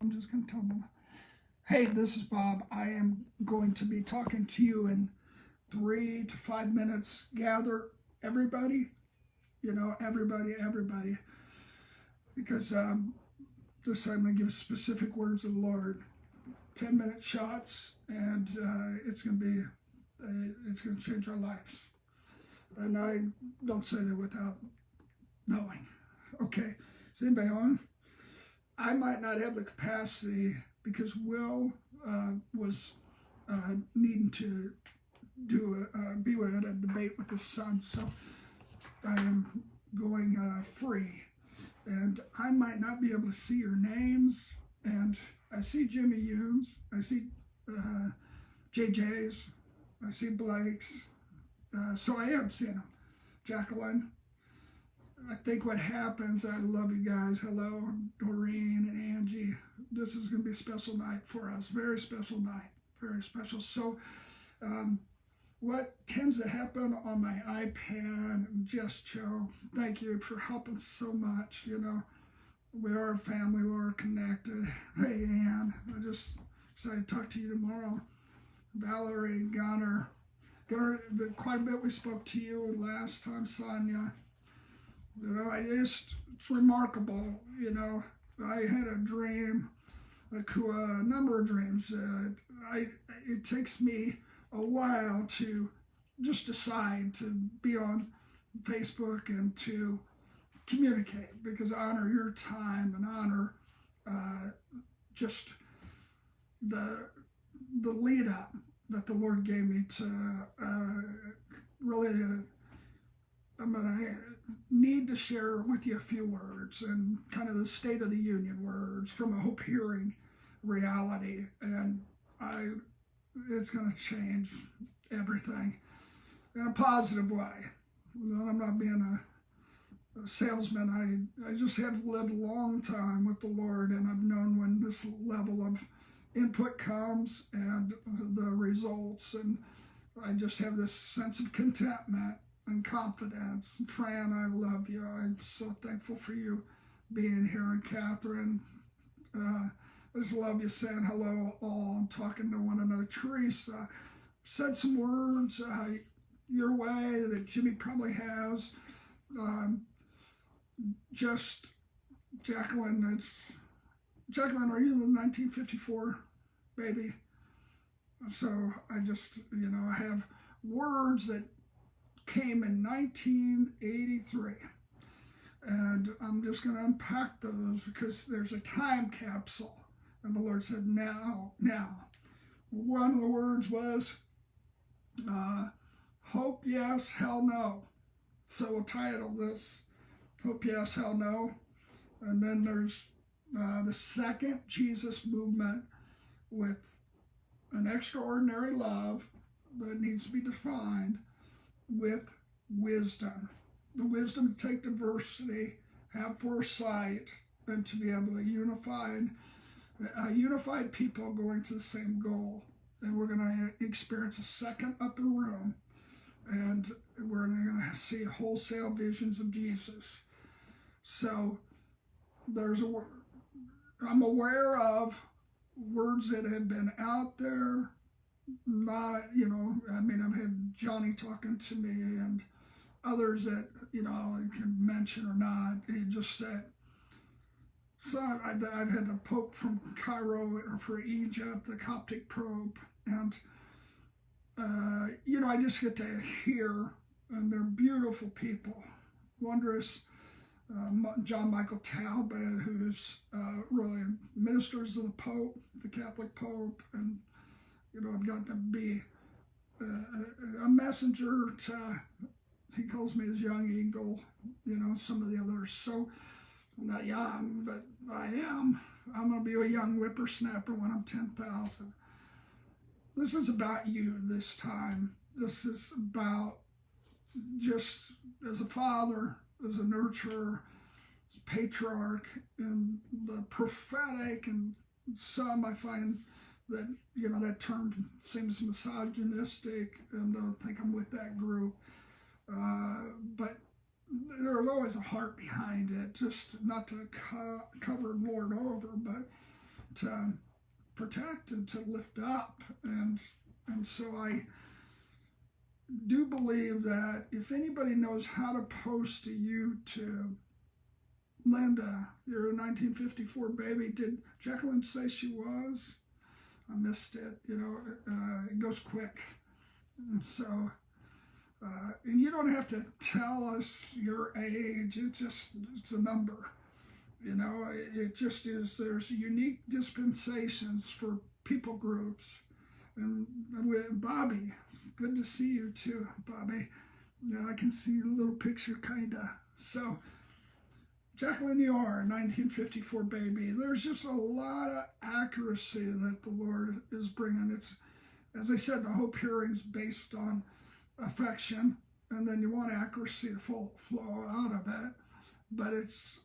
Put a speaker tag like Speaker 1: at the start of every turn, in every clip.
Speaker 1: I'm just going to tell them, hey, this is Bob. I am going to be talking to you in 3 to 5 minutes. Gather everybody, everybody. Because this time I'm going to give specific words of the Lord. 10-minute shots, and it's going to change our lives. And I don't say that without knowing. Okay, is anybody on? I might not have the capacity because Will was needing to be at a debate with his son, so I am going free. And I might not be able to see your names, and I see Jimmy Yoons, I see JJ's, I see Blake's, so I am seeing them. Jacqueline, I think what happens, I love you guys. Hello, Doreen and Angie. This is going to be a special night for us. Very special night. Very special. So what tends to happen on my iPad, Just Joe, thank you for helping so much. We are a family. We are connected. Hey, Ann, I just excited to talk to you tomorrow. Valerie, Gunner, quite a bit we spoke to you last time, Sonia. It's remarkable, I had a dream, a number of dreams. It takes me a while to just decide to be on Facebook and to communicate, because I honor your time and honor just the lead up that the Lord gave me to really I'm going to need to share with you a few words and kind of the State of the Union words from a Hope Hearing reality. And it's going to change everything in a positive way. I'm not being a salesman. I just have lived a long time with the Lord, and I've known when this level of input comes and the results. And I just have this sense of contentment and confidence. Fran, I love you. I'm so thankful for you being here. And Catherine, I just love you saying hello all and talking to one another. Teresa said some words your way that Jimmy probably has. Just Jacqueline, Jacqueline, are you the 1954 baby? So I just, I have words that came in 1983, and I'm just going to unpack those because there's a time capsule, and the Lord said now. One of the words was hope yes, hell no. So we'll title this Hope Yes, Hell No. And then there's the second Jesus movement with an extraordinary love that needs to be defined with wisdom. The wisdom to take diversity, have foresight, and to be able to unified people going to the same goal. And we're going to experience a second upper room, and we're going to see wholesale visions of Jesus. So there's a word. I'm aware of words that have been out there. Not, I've had Johnny talking to me and others that, I can mention or not. He just said, so I've had the Pope from Cairo or for Egypt, the Coptic Pope, and, I just get to hear, and they're beautiful people, wondrous. John Michael Talbot, who's really ministers of the Pope, the Catholic Pope, and I've gotten to be a messenger to, he calls me his young eagle, some of the others. So I'm not young, but I am. I'm going to be a young whippersnapper when I'm 10,000. This is about you this time. This is about just as a father, as a nurturer, as a patriarch, and the prophetic, and some I find that, that term seems misogynistic, and I don't think I'm with that group. But there's always a heart behind it, just not to cover and lord over, but to protect and to lift up. And so I do believe that if anybody knows how to post to YouTube, Linda, you're a 1954 baby. Did Jacqueline say she was? I missed it. It goes quick. And so, and you don't have to tell us your age. It's a number. It just is. There's unique dispensations for people groups. And with Bobby, good to see you too, Bobby. I can see your little picture, kind of. So, Jacqueline, you are a 1954 baby. There's just a lot of accuracy that the Lord is bringing. It's, as I said, the Hope Hearing's based on affection, and then you want accuracy to flow out of it. But it's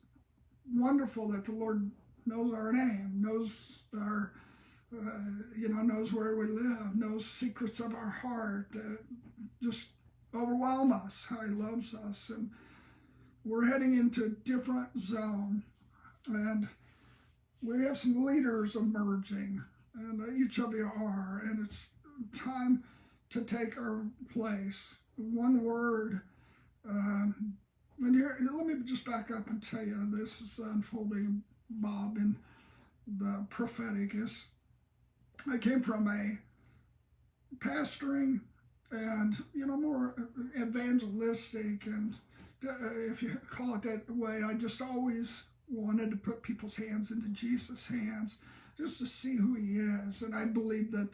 Speaker 1: wonderful that the Lord knows our name, knows our, knows where we live, knows secrets of our heart, just overwhelm us, how He loves us. And we're heading into a different zone, and we have some leaders emerging, and each of you are, and it's time to take our place. One word, and here, let me just back up and tell you, this is the unfolding Bob in the prophetic. I came from a pastoring and, more evangelistic, and if you call it that way, I just always wanted to put people's hands into Jesus' hands just to see who He is. And I believed that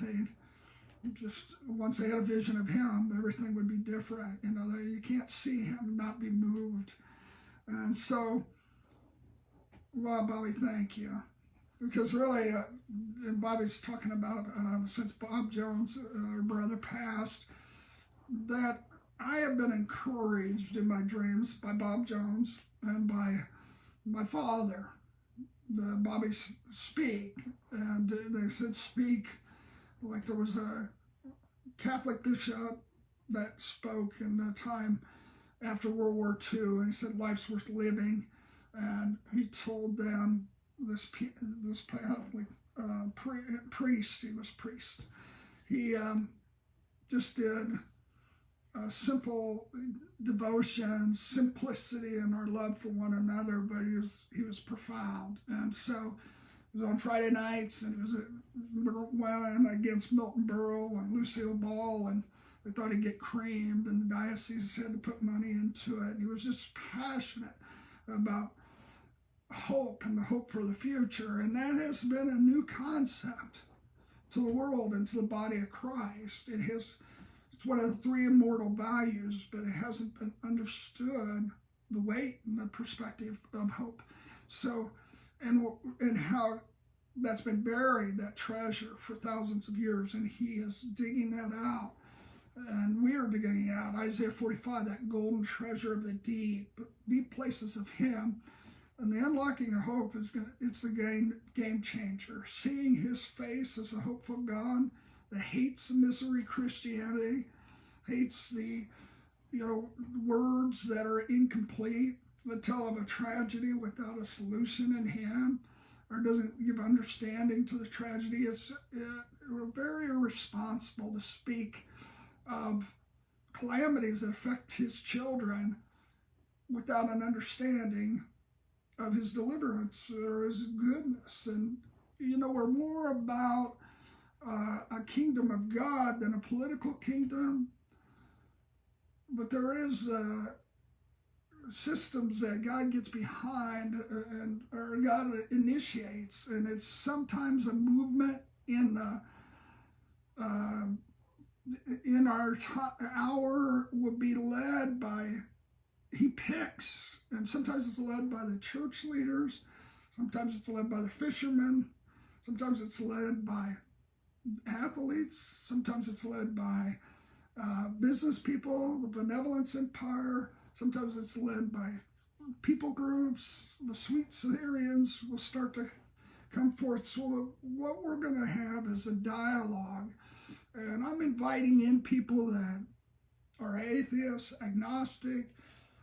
Speaker 1: once they had a vision of Him, everything would be different. You can't see Him and not be moved. And so, well, Bobby, thank you. Because really, and Bobby's talking about, since Bob Jones, our brother, passed, that I have been encouraged in my dreams by Bob Jones and by my father. Bobby speak, and they said speak like there was a Catholic bishop that spoke in the time after World War II, and he said life's worth living, and he told them this Catholic priest, he was priest, he just did simple devotion, simplicity in our love for one another, but he was profound. And so it was on Friday nights, and it was went against Milton Berle and Lucille Ball, and they thought he'd get creamed, and the diocese had to put money into it. And he was just passionate about hope and the hope for the future, and that has been a new concept to the world and to the body of Christ. It's one of the three immortal values, but it hasn't been understood, the weight and the perspective of hope. So, and how that's been buried, that treasure, for thousands of years, and He is digging that out. And we are digging out Isaiah 45, that golden treasure of the deep places of Him. And the unlocking of hope it's a game changer. Seeing His face as a hopeful God that hates the misery Christianity, hates the words that are incomplete, that tell of a tragedy without a solution in Him, or doesn't give understanding to the tragedy. It's very irresponsible to speak of calamities that affect His children without an understanding of His deliverance or His goodness. And we're more about a kingdom of God than a political kingdom, but there is systems that God gets behind or God initiates, and it's sometimes a movement in our hour would be led by, He picks, and sometimes it's led by the church leaders, sometimes it's led by the fishermen, sometimes it's led by athletes, sometimes it's led by business people, the benevolence empire, sometimes it's led by people groups. The sweet Syrians will start to come forth. So what we're going to have is a dialogue, and I'm inviting in people that are atheists, agnostic,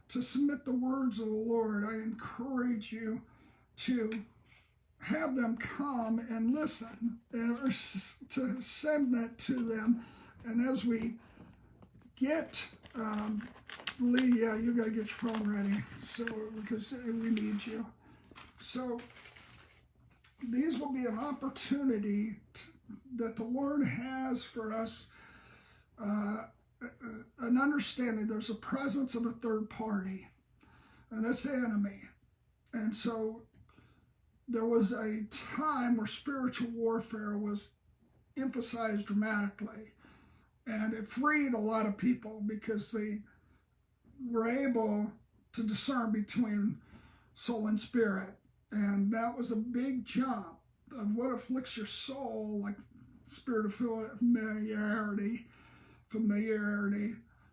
Speaker 1: to submit the words of the Lord. I encourage you to have them come and listen, or to send that to them. And as we get, Lee, yeah, you got to get your phone ready, so because we need you. So these will be an opportunity that the Lord has for us, an understanding there's a presence of a third party, and that's the enemy. And so there was a time where spiritual warfare was emphasized dramatically, and it freed a lot of people because they were able to discern between soul and spirit. And that was a big jump of what afflicts your soul, like spirit of familiarity,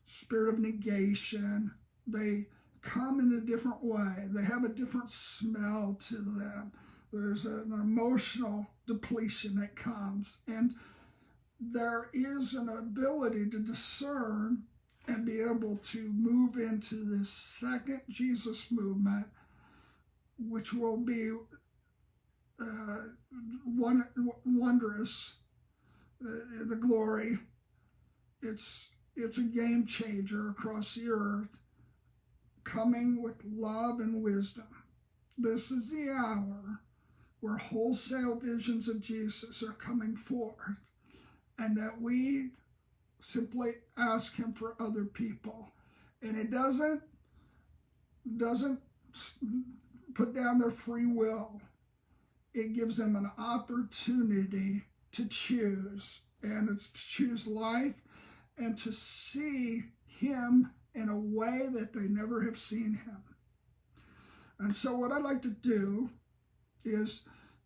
Speaker 1: spirit of negation. They come in a different way. They have a different smell to them. There's an emotional depletion that comes. And there is an ability to discern and be able to move into this second Jesus movement, which will be wondrous, the glory. It's a game changer across the earth, coming with love and wisdom. This is the hour where wholesale visions of Jesus are coming forth, and that we simply ask him for other people. And it doesn't put down their free will. It gives them an opportunity to choose, and it's to choose life and to see him in a way that they never have seen him. And so what I'd like to do is,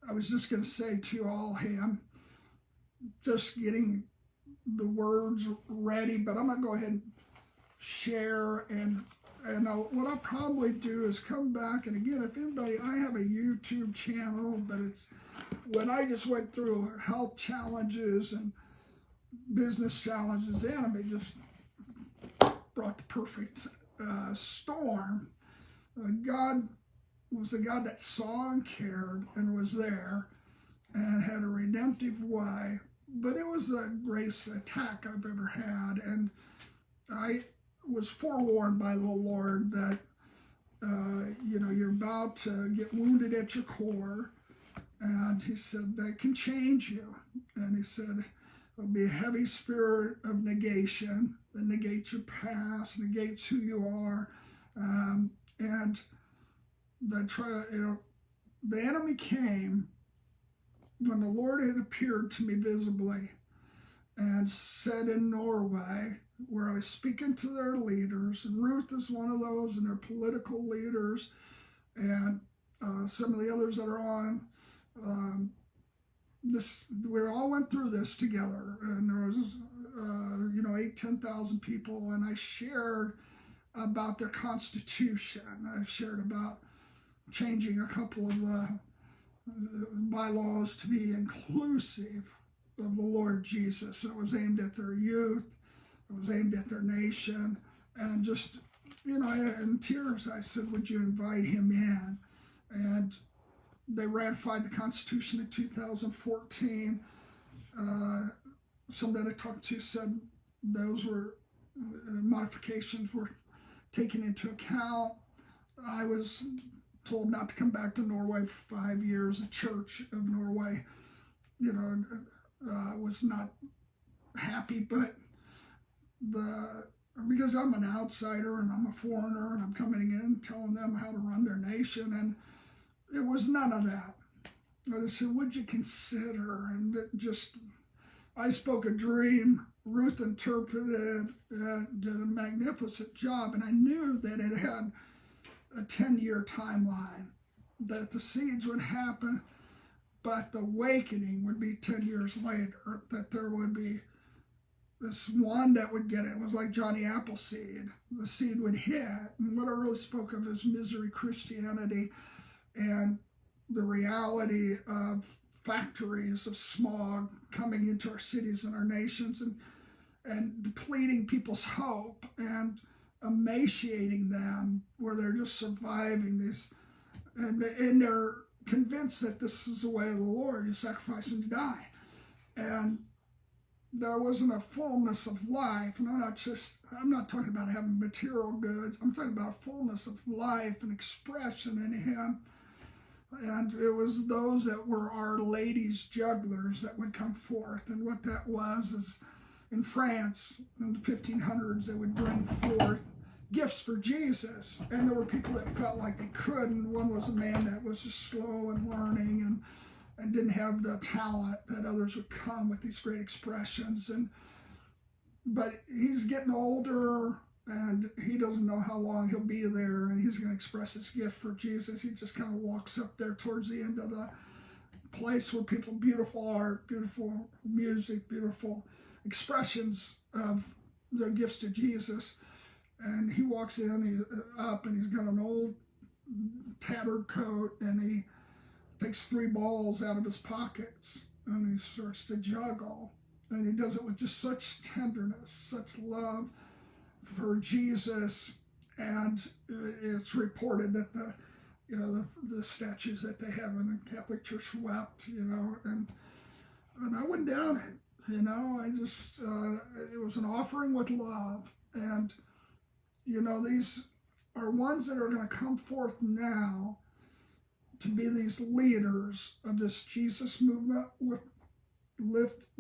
Speaker 1: I was just going to say to you all, hey, I'm just getting the words ready, but I'm going to go ahead and share. And what I'll probably do is come back, and again, if anybody, I have a YouTube channel, but it's when I just went through health challenges and business challenges, the enemy just brought the perfect storm. God was the God that saw and cared and was there and had a redemptive way, but it was the greatest attack I've ever had. And I was forewarned by the Lord that you're about to get wounded at your core, and he said that can change you. And he said there'll be a heavy spirit of negation that negates your past, negates who you are, and the enemy came when the Lord had appeared to me visibly and said in Norway, where I was speaking to their leaders, and Ruth is one of those, and their political leaders, and some of the others that are on this. We all went through this together, and there was 10,000 people, and I shared about their constitution. I shared about changing a couple of bylaws to be inclusive of the Lord Jesus. It was aimed at their youth. It was aimed at their nation. And just, in tears, I said, would you invite him in? And they ratified the Constitution in 2014. Somebody I talked to said those were modifications were taken into account. I was told not to come back to Norway for 5 years. The Church of Norway, was not happy, but because I'm an outsider and I'm a foreigner and I'm coming in telling them how to run their nation, and it was none of that. I said, would you consider? And I spoke a dream. Ruth interpreted, did a magnificent job, and I knew that it had a 10-year timeline, that the seeds would happen, but the awakening would be 10 years later, that there would be this one that would get it. It was like Johnny Appleseed. The seed would hit, and what I really spoke of is misery Christianity and the reality of factories of smog coming into our cities and our nations, and depleting people's hope and emaciating them, where they're just surviving this, and they're convinced that this is the way of the Lord. You sacrifice and you die. And there wasn't a fullness of life. And I'm not talking about having material goods. I'm talking about fullness of life and expression in him. And it was those that were Our Lady's jugglers that would come forth. And what that was is in France in the 1500s, they would bring forth gifts for Jesus. And there were people that felt like they couldn't. One was a man that was just slow in learning and didn't have the talent that others would come with these great expressions. But he's getting older, and he doesn't know how long he'll be there, and he's going to express his gift for Jesus. He just kind of walks up there towards the end of the place where people, beautiful art, beautiful music, beautiful expressions of their gifts to Jesus. And he walks in, he's got an old tattered coat, and he takes 3 balls out of his pockets, and he starts to juggle. And he does it with just such tenderness, such love for Jesus. And it's reported that the statues that they have in the Catholic Church wept, and I wouldn't doubt it, it was an offering with love. And, these are ones that are going to come forth now to be these leaders of this Jesus movement with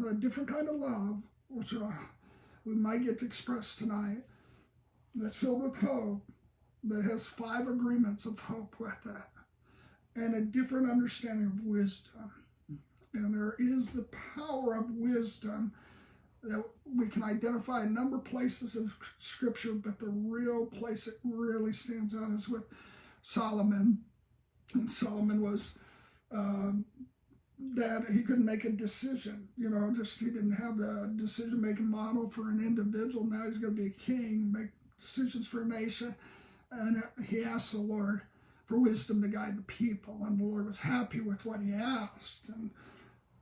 Speaker 1: a different kind of love, which we might get to express tonight, that's filled with hope, that has 5 agreements of hope with that, and a different understanding of wisdom. And there is the power of wisdom that we can identify a number of places of Scripture, but the real place it really stands out is with Solomon. And Solomon was that he couldn't make a decision, he didn't have the decision-making model for an individual. Now he's going to be a king, make decisions for a nation. And he asked the Lord for wisdom to guide the people. And the Lord was happy with what he asked and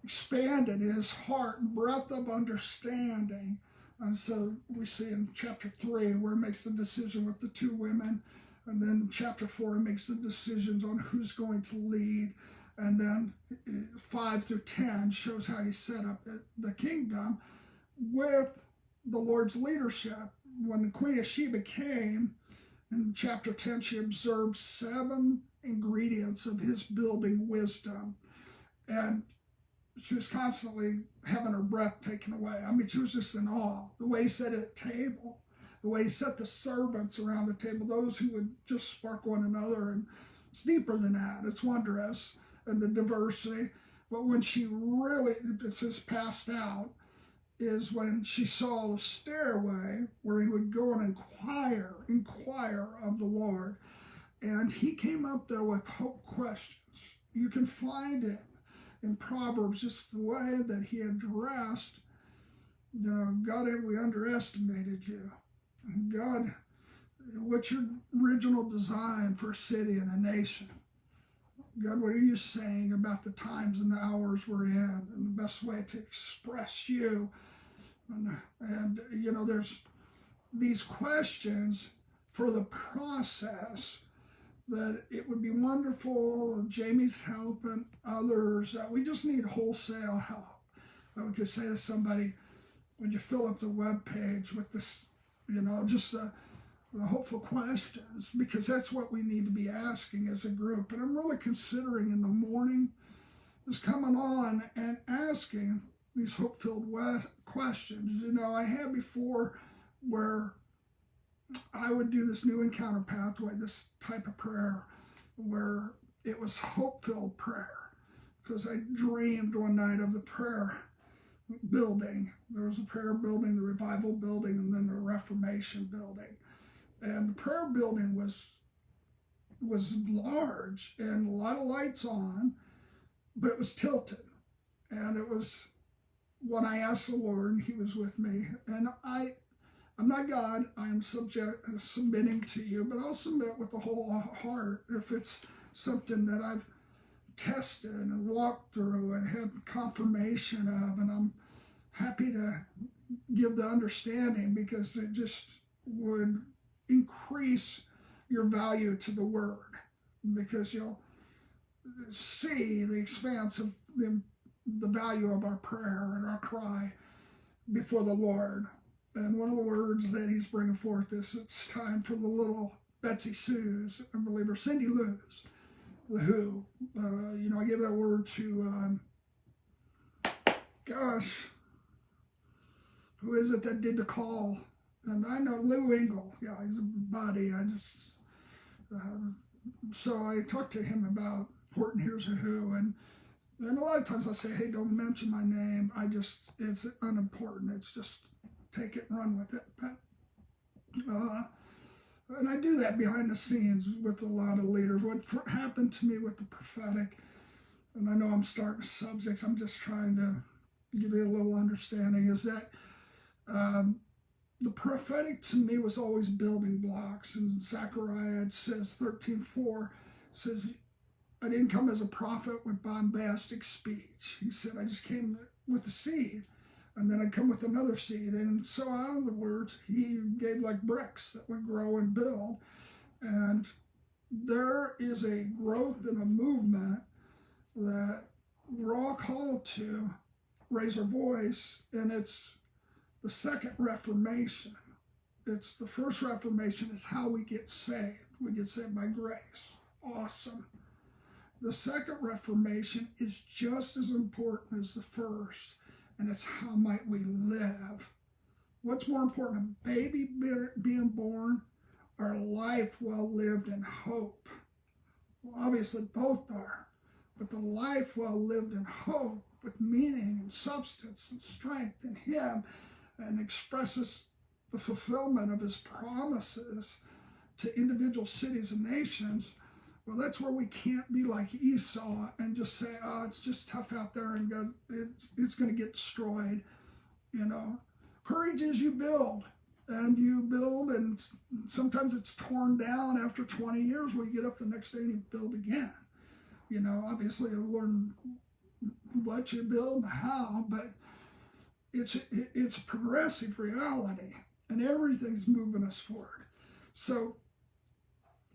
Speaker 1: expanded his heart and breadth of understanding. And so we see in chapter 3 where he makes the decision with the 2 women. And then chapter 4, he makes the decisions on who's going to lead. And then 5 through 10 shows how he set up the kingdom with the Lord's leadership. When the Queen of Sheba came, in chapter 10, she observed 7 ingredients of his building wisdom. And she was constantly having her breath taken away. I mean, she was just in awe. The way he set at table, the way he set the servants around the table, those who would just spark one another. And it's deeper than that. It's wondrous, and the diversity. But when she really, it says passed out, is when she saw the stairway where he would go and inquire of the Lord. And he came up there with hope questions. You can find it in Proverbs, just the way that he addressed, God, have we underestimated you? God, what's your original design for a city and a nation? God, what are you saying about the times and the hours we're in, and the best way to express you? And there's these questions for the process that it would be wonderful, Jamie's help and others, that we just need wholesale help. That we could say to somebody, would you fill up the web page with this, just the hopeful questions, because that's what we need to be asking as a group. And I'm really considering in the morning just coming on and asking these hope-filled questions. I had before where I would do this new encounter pathway, this type of prayer, where it was hope-filled prayer, because I dreamed one night of the prayer building. There was a prayer building, the revival building, and then the Reformation building. And the prayer building was large and a lot of lights on, but it was tilted. And it was when I asked the Lord, and he was with me. And I'm not God, I am submitting to you, but I'll submit with the whole heart if it's something that I've tested and walked through and had confirmation of, and I'm happy to give the understanding, because it just would increase your value to the word, because see the expanse of the value of our prayer and our cry before the Lord. And one of the words that he's bringing forth is it's time for the little Betsy Sue's, I believe, or Cindy Lou's, the Who. I gave that word to, who is it that did the call? And I know Lou Engle. Yeah, he's a buddy. So I talked to him about Horton Hears a Who, and a lot of times I say, hey, don't mention my name. It's unimportant. It's just take it and run with it. But, and I do that behind the scenes with a lot of leaders. What happened to me with the prophetic, and I know I'm starting subjects, I'm just trying to give you a little understanding, is that the prophetic to me was always building blocks. And Zechariah, it says 13:4, says, I didn't come as a prophet with bombastic speech. He said, I just came with the seed, and then I'd come with another seed. And so out of the words, he gave like bricks that would grow and build. And there is a growth and a movement that we're all called to raise our voice, and it's the second Reformation. It's the first Reformation is how we get saved. We get saved by grace. Awesome. The second Reformation is just as important as the first, and it's how might we live. What's more important, a baby being born or a life well lived in hope? Well, obviously both are, but the life well lived in hope with meaning and substance and strength in him, and expresses the fulfillment of his promises to individual cities and nations. Well, that's where we can't be like Esau and just say, oh, it's just tough out there and go, it's going to get destroyed. Courage is you build, and sometimes it's torn down after 20 years. Where you get up the next day and you build again. Obviously you learn what you build and how, but it's a progressive reality, and everything's moving us forward. So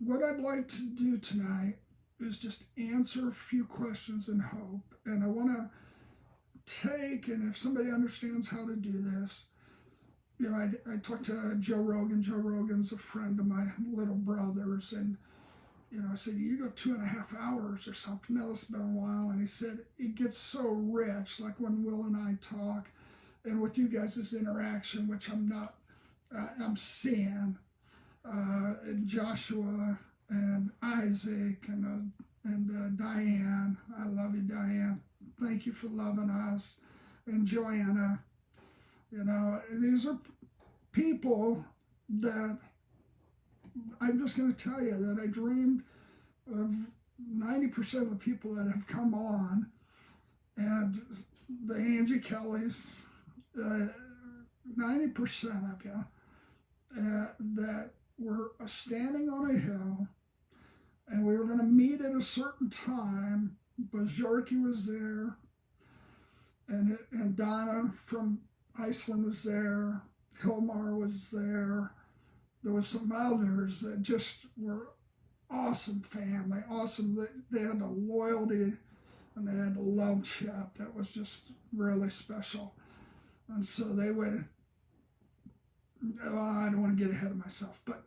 Speaker 1: what I'd like to do tonight is just answer a few questions in hope. And I want to and if somebody understands how to do this, I talked to Joe Rogan. Joe Rogan's a friend of my little brother's, and I said, you go 2.5 hours or something. Now it's been a while, and he said it gets so rich, like when Will and I talk, and with you guys' interaction, which I'm seeing, Joshua and Isaac and Diane. I love you, Diane. Thank you for loving us. And Joanna. These are people that I'm just going to tell you that I dreamed of 90% of the people that have come on, and the Angie Kellys, 90% of you that were standing on a hill, and we were going to meet at a certain time. Bajorki was there, and Donna from Iceland was there. Hilmar was there. There was some others that just were awesome family, awesome. They had the loyalty and they had the love chip that was just really special. And so they would, I don't want to get ahead of myself, but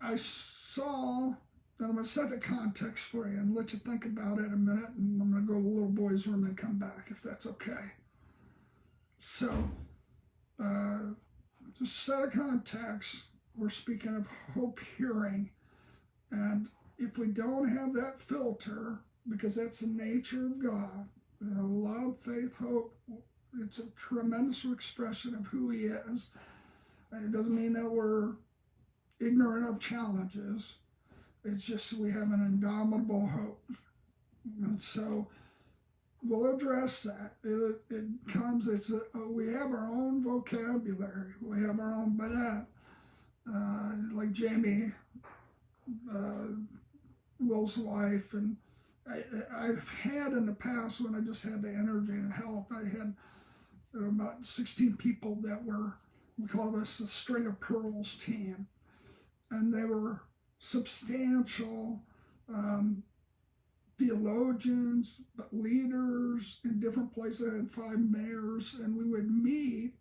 Speaker 1: I saw, and I'm going to set the context for you and let you think about it a minute, and I'm going to go to the little boy's room and come back, if that's okay. So, just set a context. We're speaking of hope hearing, and if we don't have that filter, because that's the nature of God, love, faith, hope, it's a tremendous expression of who he is. And it doesn't mean that we're ignorant of challenges. It's just we have an indomitable hope. And so we'll address that. It comes, we have our own vocabulary. We have our own, but like Jamie, Will's wife, and I've had in the past, when I just had the energy and health, I had about 16 people that we called us a string of pearls team. And they were substantial theologians, but leaders in different places. I had 5 mayors, and we would meet,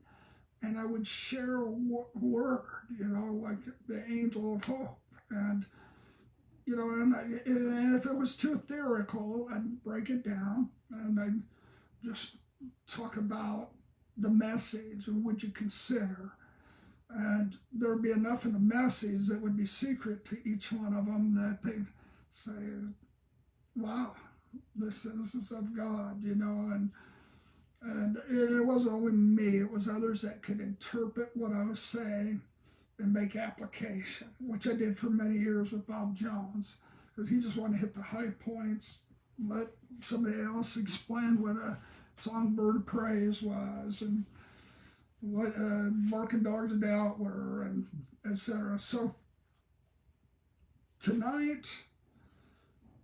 Speaker 1: and I would share a word, like the angel of hope. And, and if it was too theoretical, I'd break it down, and I'd just talk about the message and would you consider. And there'd be enough in the message that would be secret to each one of them that they'd say, wow, this is of God, and it wasn't only me, it was others that could interpret what I was saying and make application, which I did for many years with Bob Jones, because he just wanted to hit the high points, let somebody else explain what a songbird of praise was and what barking dogs of doubt were, and etc. So tonight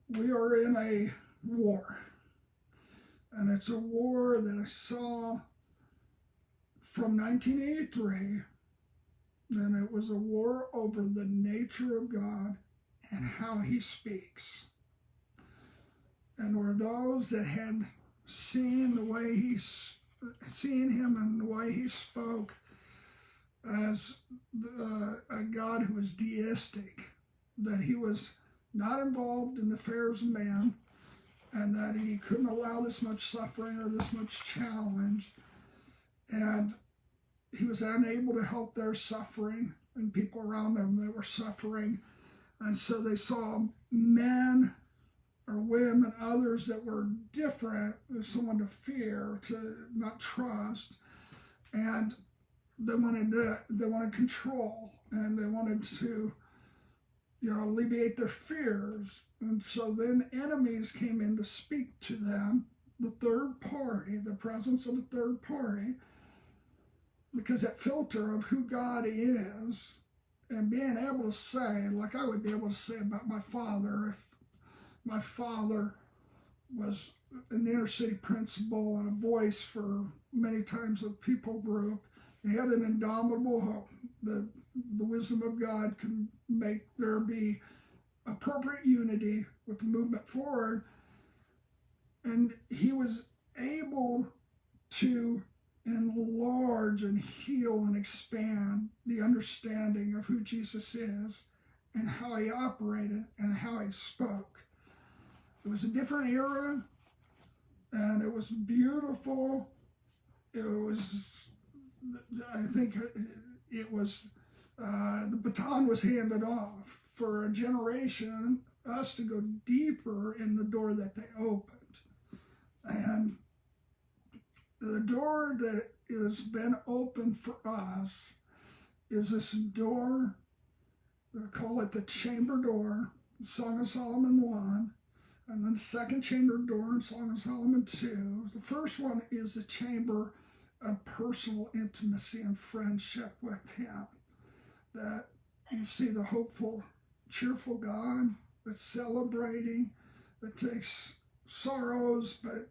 Speaker 1: we are in a war, and it's a war that I saw from 1983, and it was a war over the nature of God and how he speaks. And were those that had seen the way seen him and the way he spoke as a God who was deistic, that he was not involved in the affairs of man, and that he couldn't allow this much suffering or this much challenge, and he was unable to help their suffering and people around them that were suffering. And so they saw men or women, others that were different, as someone to fear, to not trust, and they wanted control, and they wanted to, alleviate their fears. And so then enemies came in to speak to them, the third party, the presence of a third party, because that filter of who God is, and being able to say, like I would be able to say about my father, if my father was an inner city principal and a voice for many times the people group. He had an indomitable hope that the wisdom of God can make there be appropriate unity with the movement forward. And he was able to enlarge and heal and expand the understanding of who Jesus is and how he operated and how he spoke. It was a different era, and it was beautiful. It was, I think it was, the baton was handed off for a generation, us to go deeper in the door that they opened. And the door that has been opened for us is this door, they call it the chamber door, Song of Solomon 1. And then the second chamber door in Song of Solomon 2. The first one is the chamber of personal intimacy and friendship with him. That you see the hopeful, cheerful God that's celebrating, that takes sorrows, but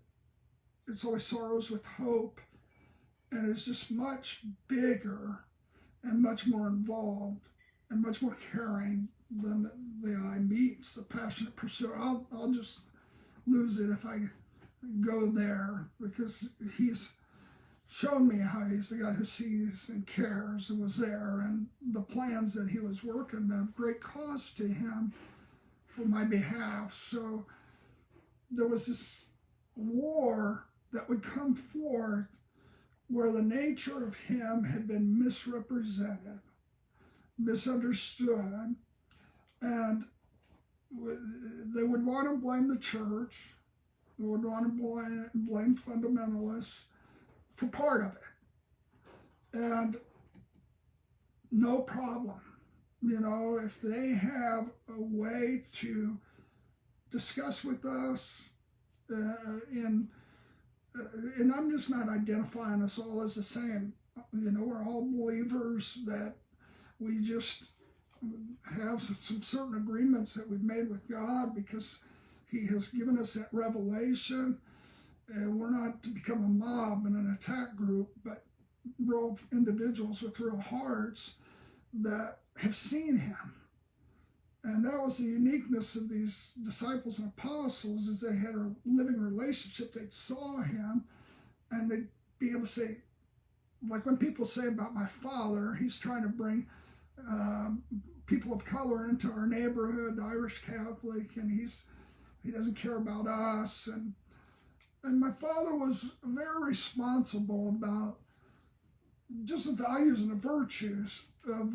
Speaker 1: it's always sorrows with hope. And it's just much bigger and much more involved and much more caring than the eye meets, the passionate pursuer. I'll just lose it if I go there, because he's shown me how he's the God who sees and cares and was there, and the plans that he was working of great cost to him for my behalf. So there was this war that would come forth where the nature of him had been misrepresented, misunderstood, and they would want to blame the church. They would want to blame fundamentalists for part of it. And no problem. If they have a way to discuss with us, and I'm just not identifying us all as the same. We're all believers, that we just have some certain agreements that we've made with God because he has given us that revelation, and we're not to become a mob and an attack group, but real individuals with real hearts that have seen him And that was the uniqueness of these disciples and apostles, is they had a living relationship. They saw him, and they'd be able to say, like when people say about my father, he's trying to bring people of color into our neighborhood, the Irish Catholic, and he doesn't care about us. And my father was very responsible about just the values and the virtues of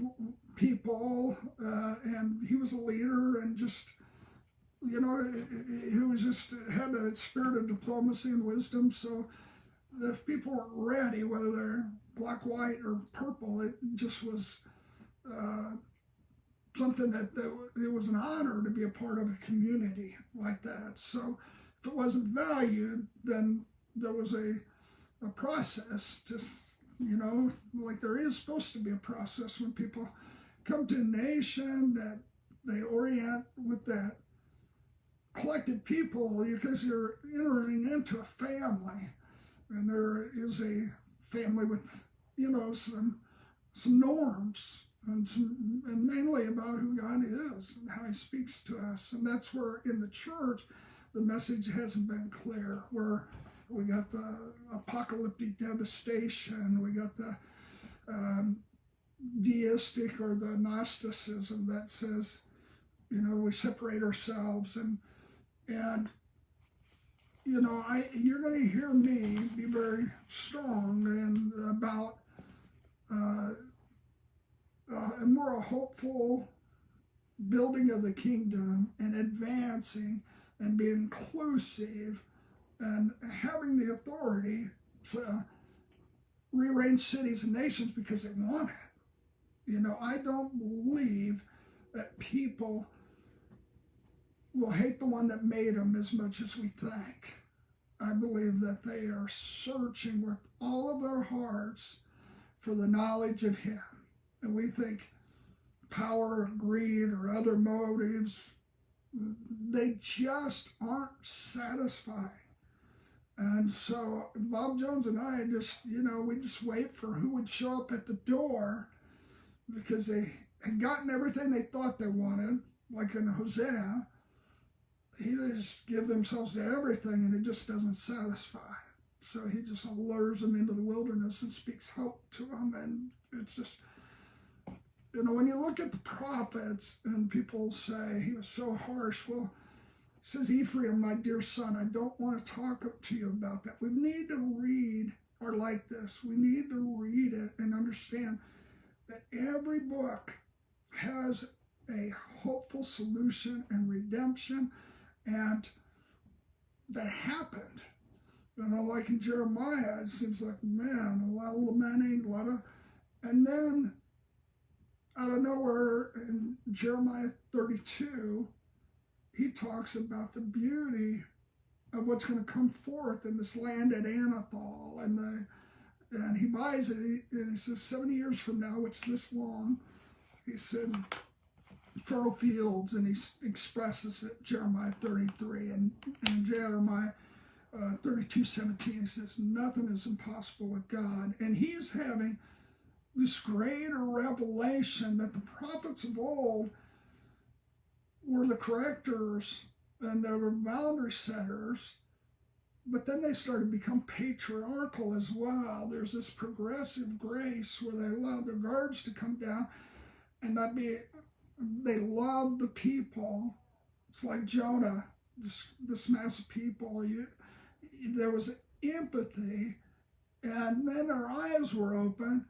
Speaker 1: people, and he was a leader, and just, he was just had a spirit of diplomacy and wisdom. So if people weren't ready, whether they're black, white, or purple, it just was something that it was an honor to be a part of a community like that. So if it wasn't valued, then there was a process to, like there is supposed to be a process when people come to a nation, that they orient with that collected people, because you're entering into a family, and there is a family with, some norms, and mainly about who God is and how he speaks to us. And that's where in the church the message hasn't been clear, where we got the apocalyptic devastation, we got the deistic or the Gnosticism that says, we separate ourselves, and you're going to hear me be very strong and about a more hopeful building of the kingdom, and advancing and being inclusive, and having the authority to rearrange cities and nations because they want it. I don't believe that people will hate the one that made them as much as we think. I believe that they are searching with all of their hearts for the knowledge of him. And we think power, greed, or other motives, they just aren't satisfying. And so Bob Jones and I just, we just wait for who would show up at the door, because they had gotten everything they thought they wanted, like in Hosea. They just give themselves to everything, and it just doesn't satisfy. So he just lures them into the wilderness and speaks hope to them. And it's just, when you look at the prophets, and people say he was so harsh, well, he says, Ephraim, my dear son, I don't want to talk to you about that. We need to read, or like this, we need to read it and understand that every book has a hopeful solution and redemption, and that happened. Like in Jeremiah, it seems like, man, a lot of lamenting, and then out of nowhere in Jeremiah 32, he talks about the beauty of what's going to come forth in this land at Anathol, and he buys it, and he says 70 years from now, which is this long, he said, fertile fields, and he expresses it, Jeremiah 33, and Jeremiah 32:17, he says, nothing is impossible with God. And he's having this greater revelation that the prophets of old were the correctors and they were boundary setters, but then they started to become patriarchal as well. There's this progressive grace where they allowed their guards to come down and they loved the people. It's like Jonah, this mass of people. There was empathy, and then their eyes were open,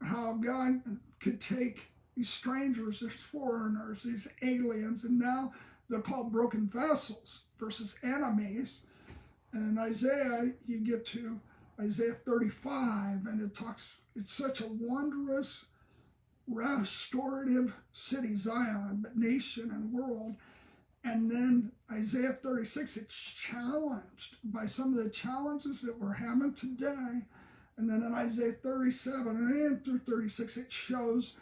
Speaker 1: how God could take these strangers, these foreigners, these aliens, and now they're called broken vessels versus enemies. And in Isaiah, you get to Isaiah 35, and it's such a wondrous, restorative city, Zion, but nation and world. And then Isaiah 36, it's challenged by some of the challenges that we're having today. And then in Isaiah 37 and through 36, it shows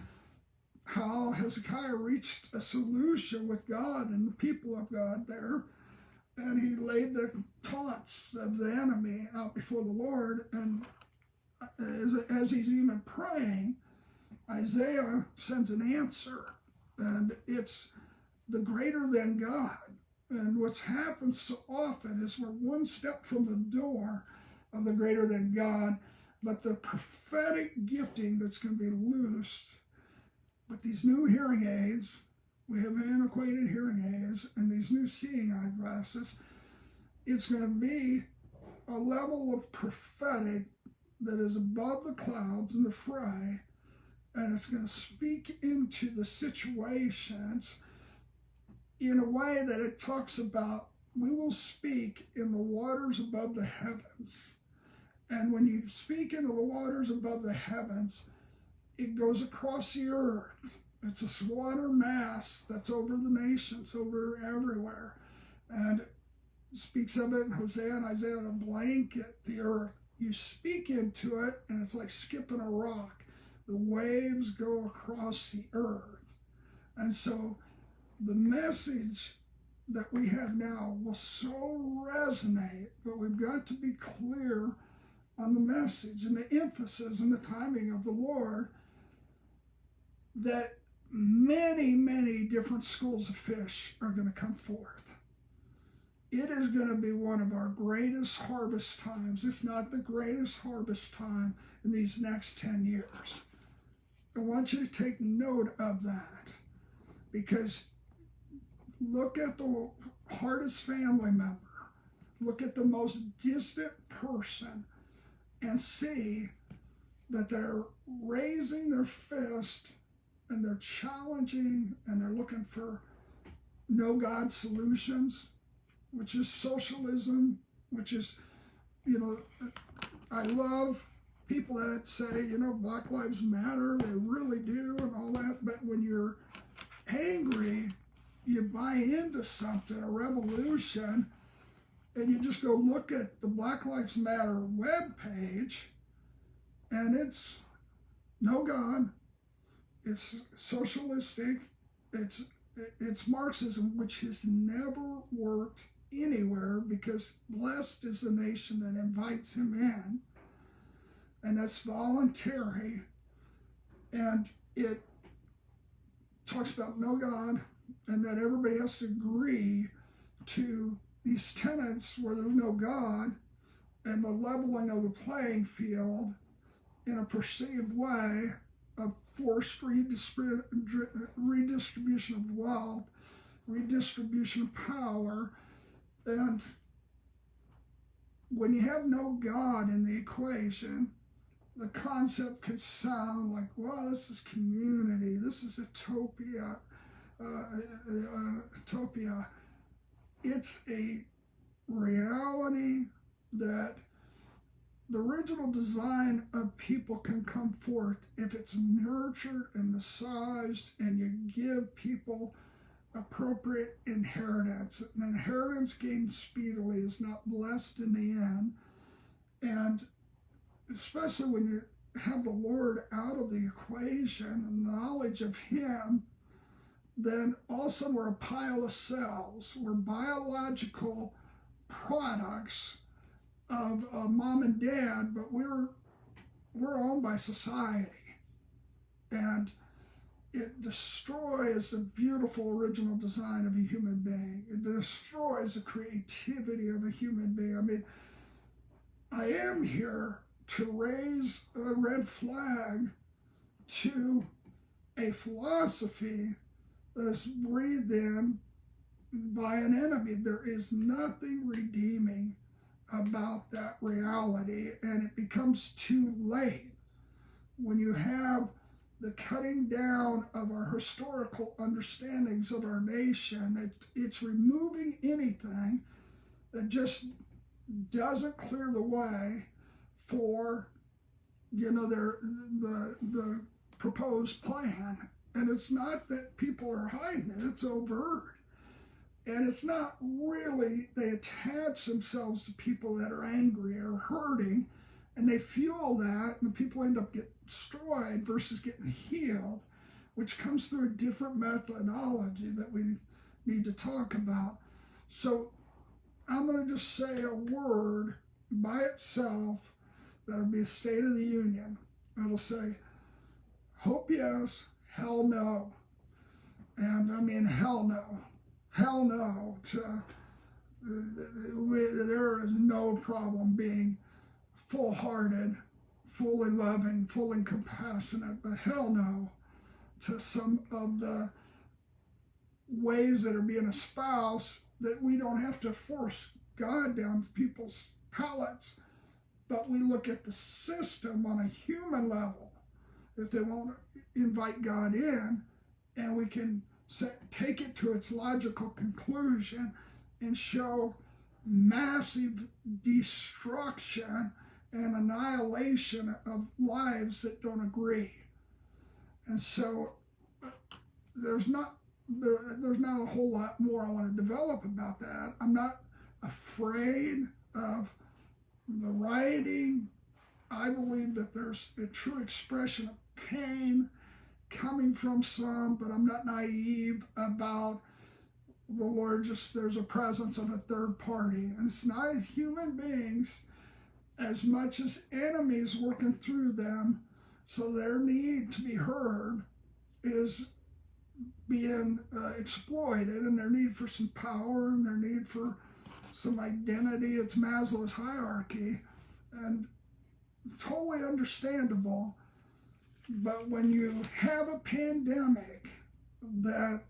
Speaker 1: how Hezekiah reached a solution with God and the people of God there. And he laid the taunts of the enemy out before the Lord. And as he's even praying, Isaiah sends an answer. And it's the greater than God. And what's happened so often is we're one step from the door of the greater than God, but the prophetic gifting that's going to be loosed with these new hearing aids, we have antiquated hearing aids and these new seeing eyeglasses, it's going to be a level of prophetic that is above the clouds and the fray, and it's going to speak into the situations in a way that it talks about we will speak in the waters above the heavens. And when you speak into the waters above the heavens, it goes across the earth. It's a water mass that's over the nations, over everywhere. And it speaks of it in Hosea and Isaiah to blanket the earth. You speak into it, and it's like skipping a rock. The waves go across the earth. And so the message that we have now will so resonate, but we've got to be clear on the message and the emphasis and the timing of the Lord, that many, many different schools of fish are going to come forth. It is going to be one of our greatest harvest times, if not the greatest harvest time in these next 10 years. I want you to take note of that, because look at the hardest family member, look at the most distant person, and see that they're raising their fist and they're challenging and they're looking for no God solutions, which is socialism, which is, I love people that say, Black Lives Matter, they really do, and all that. But when you're angry, you buy into something, a revolution, and you just go look at the Black Lives Matter webpage, and it's no God, it's socialistic, it's Marxism, which has never worked anywhere, because blessed is the nation that invites him in, and that's voluntary, and it talks about no God, and that everybody has to agree to these tenets where there's no God, and the leveling of the playing field in a perceived way of forced redistribution of wealth, redistribution of power. And when you have no God in the equation, the concept could sound like, well, this is community, this is utopia. It's a reality that the original design of people can come forth if it's nurtured and massaged, and you give people appropriate inheritance. An inheritance gained speedily is not blessed in the end. And especially when you have the Lord out of the equation and knowledge of him, then also we're a pile of cells. We're biological products of mom and dad, but we're owned by society. And it destroys the beautiful original design of a human being. It destroys the creativity of a human being. I mean, I am here to raise a red flag to a philosophy that is breathed in by an enemy. There is nothing redeeming about that reality, and it becomes too late when you have the cutting down of our historical understandings of our nation. It's removing anything that just doesn't clear the way for the proposed plan. And it's not that people are hiding it, it's overt. And it's not really, they attach themselves to people that are angry or hurting, and they fuel that, and the people end up getting destroyed versus getting healed, which comes through a different methodology that we need to talk about. So I'm going to just say a word by itself that'll be a State of the Union. It'll say, hope yes, hell no. And I mean, hell no. Hell no. There is no problem being full-hearted, fully loving, fully compassionate, but hell no to some of the ways that are being espoused, that we don't have to force God down people's palates, but we look at the system on a human level. If they won't invite God in, and we can take it to its logical conclusion and show massive destruction and annihilation of lives that don't agree. And so there's not a whole lot more I want to develop about that. I'm not afraid of the rioting. I believe that there's a true expression of pain coming from some, but I'm not naive about the Lord. Just there's a presence of a third party, and it's not human beings as much as enemies working through them, so their need to be heard is being exploited, and their need for some power and their need for some identity. It's Maslow's hierarchy, and totally understandable. But when you have a pandemic that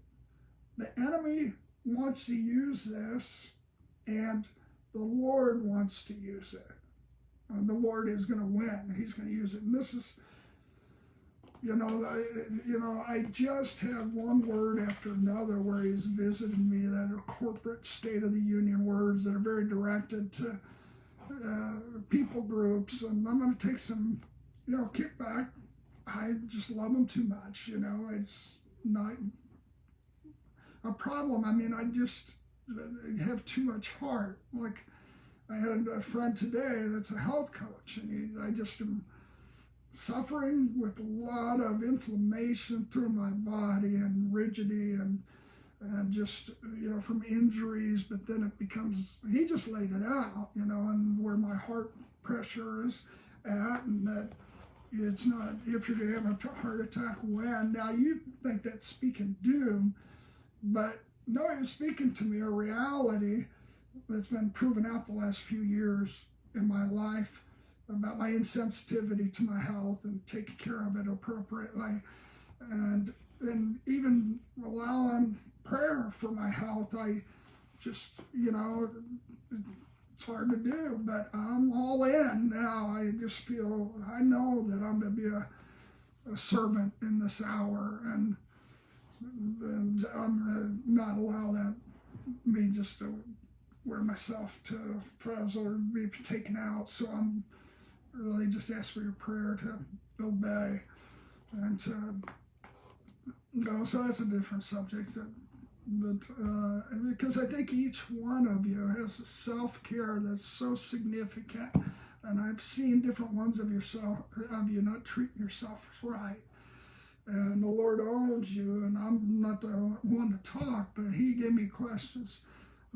Speaker 1: the enemy wants to use this and the Lord wants to use it, and the Lord is going to win. He's going to use it. And this is, I just have one word after another where he's visited me that are corporate State of the Union words that are very directed to people groups. And I'm going to take some, kickback. I just love them too much. It's not a problem. I mean, I just have too much heart. Like, I had a friend today that's a health coach, and I just am suffering with a lot of inflammation through my body and rigidity and just, from injuries. But then it becomes, he just laid it out, and where my heart pressure is at, and that it's not if you're going to have a heart attack when. Now, you think that's speaking doom, but no, he was speaking to me a reality that's been proven out the last few years in my life about my insensitivity to my health and taking care of it appropriately, and even allowing prayer for my health. I just, it's hard to do, but I'm all in now. I just feel, I know that I'm going to be a servant in this hour, and I'm going to not allow that me just to wear myself to frazzle or be taken out. So I'm really just ask for your prayer to obey and to go. So that's a different subject. But because I think each one of you has a self-care that's so significant, and I've seen different ones of you not treating yourself right. And the Lord owns you, and I'm not the one to talk, but He gave me questions.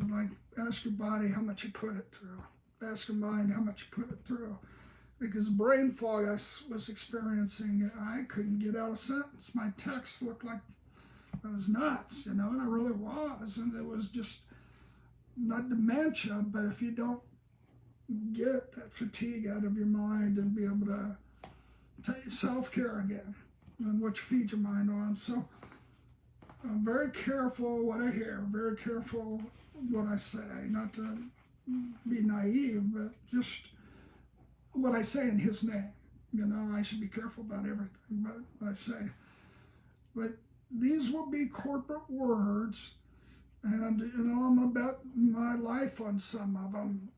Speaker 1: Like, ask your body how much you put it through. Ask your mind how much you put it through. Because brain fog I was experiencing, I couldn't get out a sentence. My text looked like I was nuts, and I really was. And it was just not dementia, but if you don't get that fatigue out of your mind and be able to take self-care again, and what you feed your mind on. So I'm very careful what I hear, very careful what I say, not to be naive, but just what I say in His name. I should be careful about everything, but I say. But these will be corporate words, and I'm going to bet my life on some of them.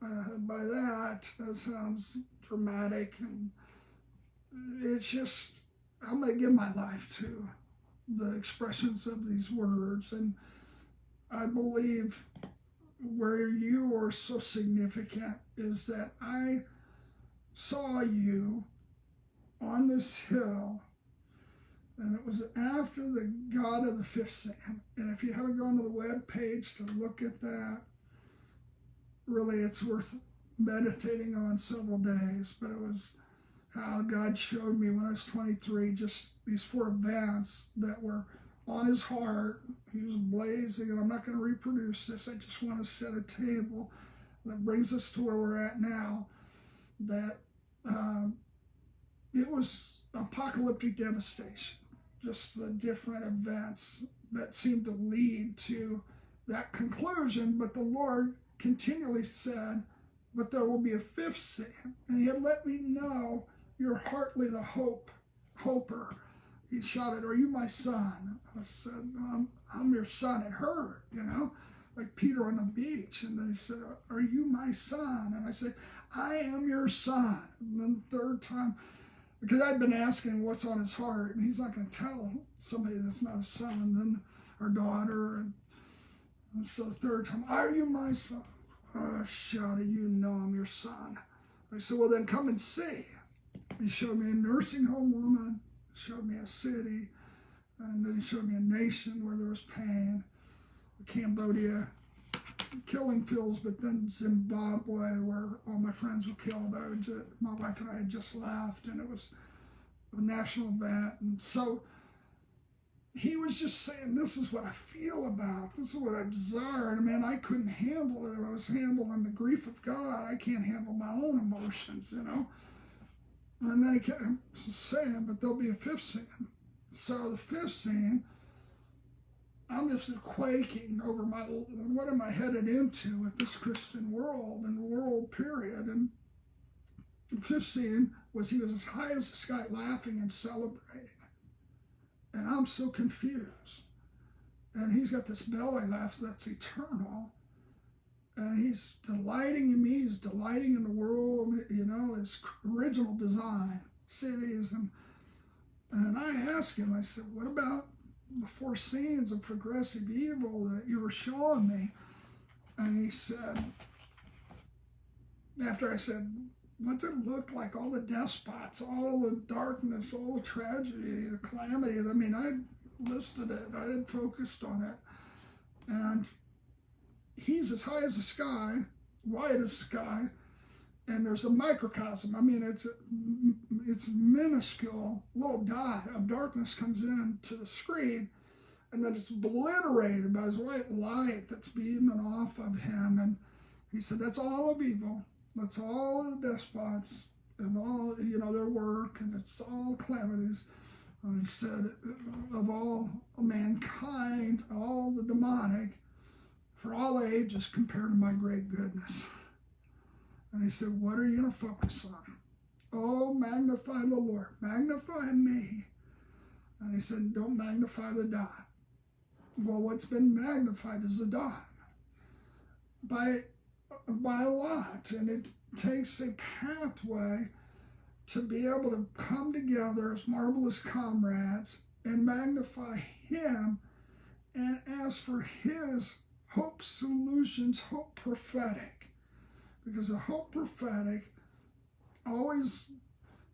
Speaker 1: By that sounds dramatic, and it's just, I'm going to give my life to the expressions of these words. And I believe where you are so significant is that I saw you on this hill, and it was after the God of the Fifth Psalm. And if you haven't gone to the web page to look at that, really it's worth meditating on several days. But it was how God showed me when I was 23 just these 4 events that were on his heart. He was blazing, and I'm not going to reproduce this. I just want to set a table that brings us to where we're at now, that it was apocalyptic devastation, just the different events that seemed to lead to that conclusion. But the Lord continually said, but there will be a fifth sin. And he had let me know, you're Hartley the hoper. He shouted, are you my son? I said, I'm your son. It hurt, like Peter on the beach. And then he said, are you my son? And I said, I am your son. And then the third time, because I'd been asking what's on his heart, and he's not going to tell somebody that's not his son, and then our daughter. And so the third time, are you my son? I shouted, you know I'm your son. I said, well, then come and see. He showed me a nursing home woman, showed me a city, and then he showed me a nation where there was pain, Cambodia, killing fields, but then Zimbabwe, where all my friends were killed. My wife and I had just left, and it was a national event. And so he was just saying, this is what I feel about. This is what I desire. And man, I couldn't handle it. I was handling the grief of God. I can't handle my own emotions, And then he kept saying, but there'll be a fifth sin. So the fifth sin, I'm just quaking over what am I headed into with this Christian world and world period. And the fifth sin was he was as high as the sky laughing and celebrating. And I'm so confused. And he's got this belly laugh that's eternal. And he's delighting in me. He's delighting in the world, his original design, cities. And I asked him, I said, what about the four scenes of progressive evil that you were showing me? And he said, after I said, what's it look like? All the despots, all the darkness, all the tragedy, the calamities. I mean, I listed it. I had focused on it. And he's as high as the sky, wide as the sky, and there's a microcosm. I mean, it's minuscule little dot of darkness comes in to the screen, and then it's obliterated by his white light that's beaming off of him. And he said, that's all of evil. That's all the despots and all, their work, and it's all calamities. And he said, of all mankind, all the demonic, for all ages compared to my great goodness. And he said, what are you going to focus on? Oh, magnify the Lord. Magnify me. And he said, don't magnify the dot. Well, what's been magnified is the dot. By a lot. And it takes a pathway to be able to come together as marvelous comrades and magnify him and ask for his hope solutions, hope prophetic. Because the hope prophetic always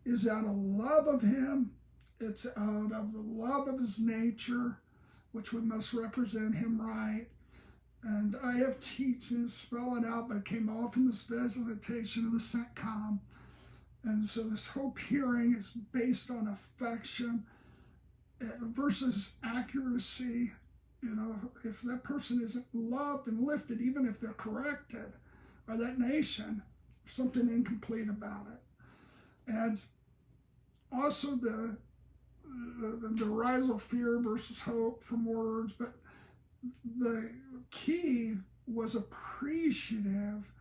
Speaker 1: is out of love of him. It's out of the love of his nature, which we must represent him right. And I have teachings spell it out, but it came all from this visitation of the CENTCOM. And so this hope hearing is based on affection versus accuracy. If that person isn't loved and lifted, even if they're corrected, or that nation, something incomplete about it. And also the arousal of fear versus hope from words, but the key was appreciative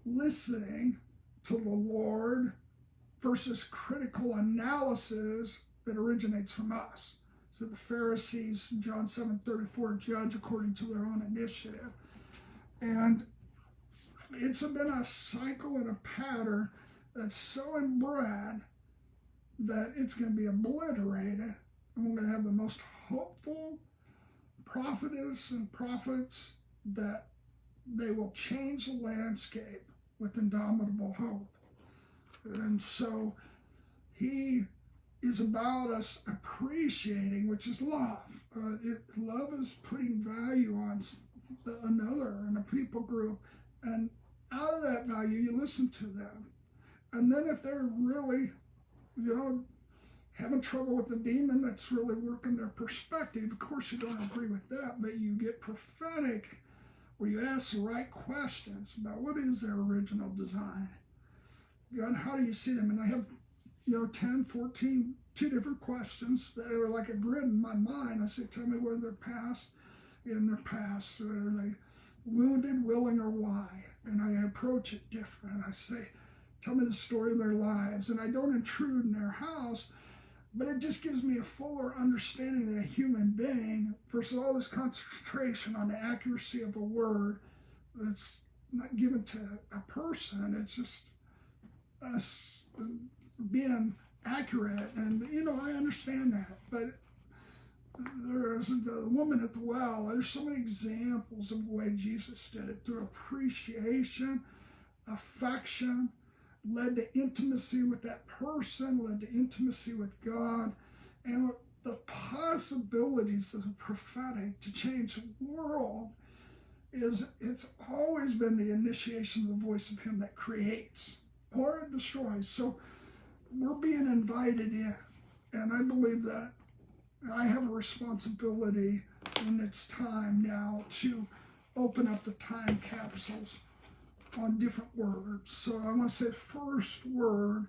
Speaker 1: listening to the Lord versus critical analysis that originates from us. So the Pharisees, John 7:34, judge according to their own initiative. And it's been a cycle and a pattern that's so inbred that it's going to be obliterated. And we're going to have the most hopeful prophetess and prophets that they will change the landscape with indomitable hope. And so he is about us appreciating, which is love. Love is putting value on another and a people group. And out of that value, you listen to them. And then if they're really, having trouble with the demon that's really working their perspective. Of course, you don't agree with that, but you get prophetic where you ask the right questions about what is their original design. God, how do you see them? And I have, 10, 14, 2 different questions that are like a grid in my mind. I say, tell me where in their past, or are they wounded, willing, or why? And I approach it different. I say, tell me the story of their lives. And I don't intrude in their house, but it just gives me a fuller understanding of a human being versus all this concentration on the accuracy of a word that's not given to a person. It's just us being accurate. And, I understand that. But there's the woman at the well. There's so many examples of the way Jesus did it through appreciation, affection, led to intimacy with that person, led to intimacy with God, and the possibilities of the prophetic to change the world it's always been the initiation of the voice of him that creates or it destroys. So we're being invited in, and I believe that I have a responsibility in its time now to open up the time capsules on different words. So I want to say the first word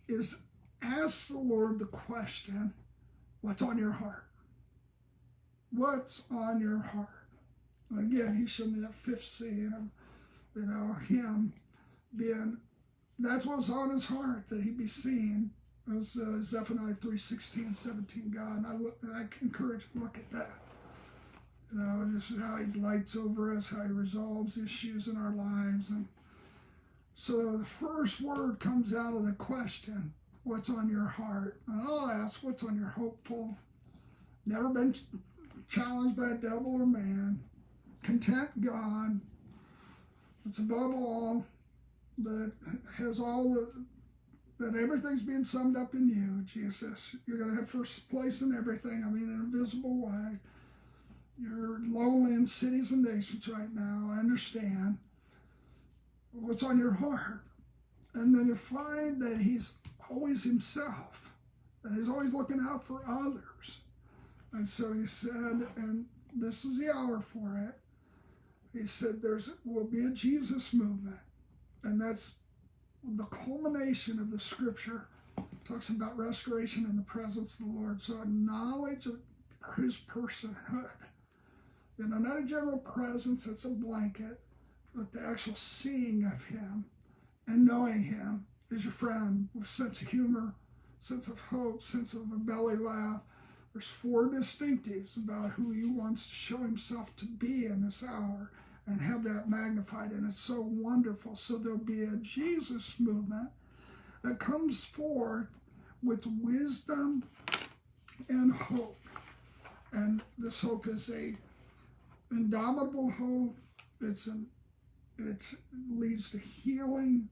Speaker 1: is ask the Lord the question, what's on your heart? What's on your heart? And again, he showed me that 5th scene of, him being, that's what's on his heart, that he be seen. It was Zephaniah 3:16, 17, God. And I encourage you to look at that. This is how he delights over us, how he resolves issues in our lives. And so the first word comes out of the question, what's on your heart? And I'll ask, what's on your hopeful? Never been challenged by a devil or man. Content God. It's above all, that has that everything's being summed up in you, Jesus. You're going to have first place in everything. In a visible way. You're lonely in cities and nations right now. I understand. What's on your heart? And then you find that he's always himself. And he's always looking out for others. And so he said, and this is the hour for it. He said will be a Jesus movement. And that's the culmination of the scripture. It talks about restoration in the presence of the Lord. So a knowledge of his personhood. Not a general presence, it's a blanket, but the actual seeing of him and knowing him is your friend with sense of humor, sense of hope, sense of a belly laugh. There's 4 distinctives about who he wants to show himself to be in this hour and have that magnified, and it's so wonderful. So there'll be a Jesus movement that comes forth with wisdom and hope. And this hope is a indomitable hope. It leads to healing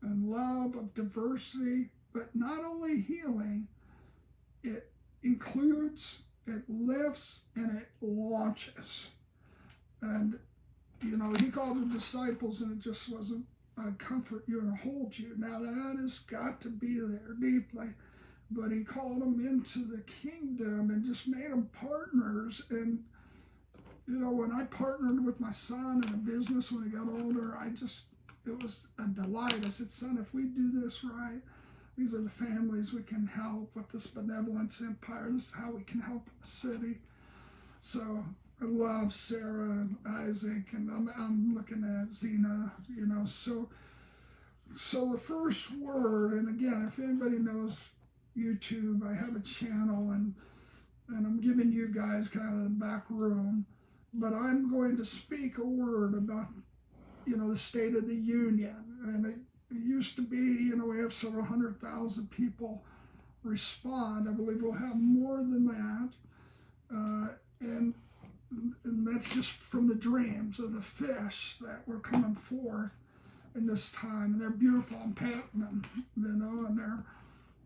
Speaker 1: and love of diversity, but not only healing, it includes, it lifts, and it launches. And he called the disciples, and it just wasn't comfort you and hold you. Now that has got to be there deeply, but he called them into the kingdom and just made them partners. And when I partnered with my son in a business when he got older, it was a delight. I said, son, if we do this right, these are the families we can help with this benevolence empire. This is how we can help the city. So I love Sarah and Isaac, and I'm looking at Zena, So the first word, and again, if anybody knows YouTube, I have a channel, and I'm giving you guys kind of the back room. But I'm going to speak a word about, the State of the Union. And it used to be, we have several 100,000 people respond. I believe we'll have more than that. And that's just from the dreams of the fish that were coming forth in this time. And they're beautiful. I'm patting them, and they're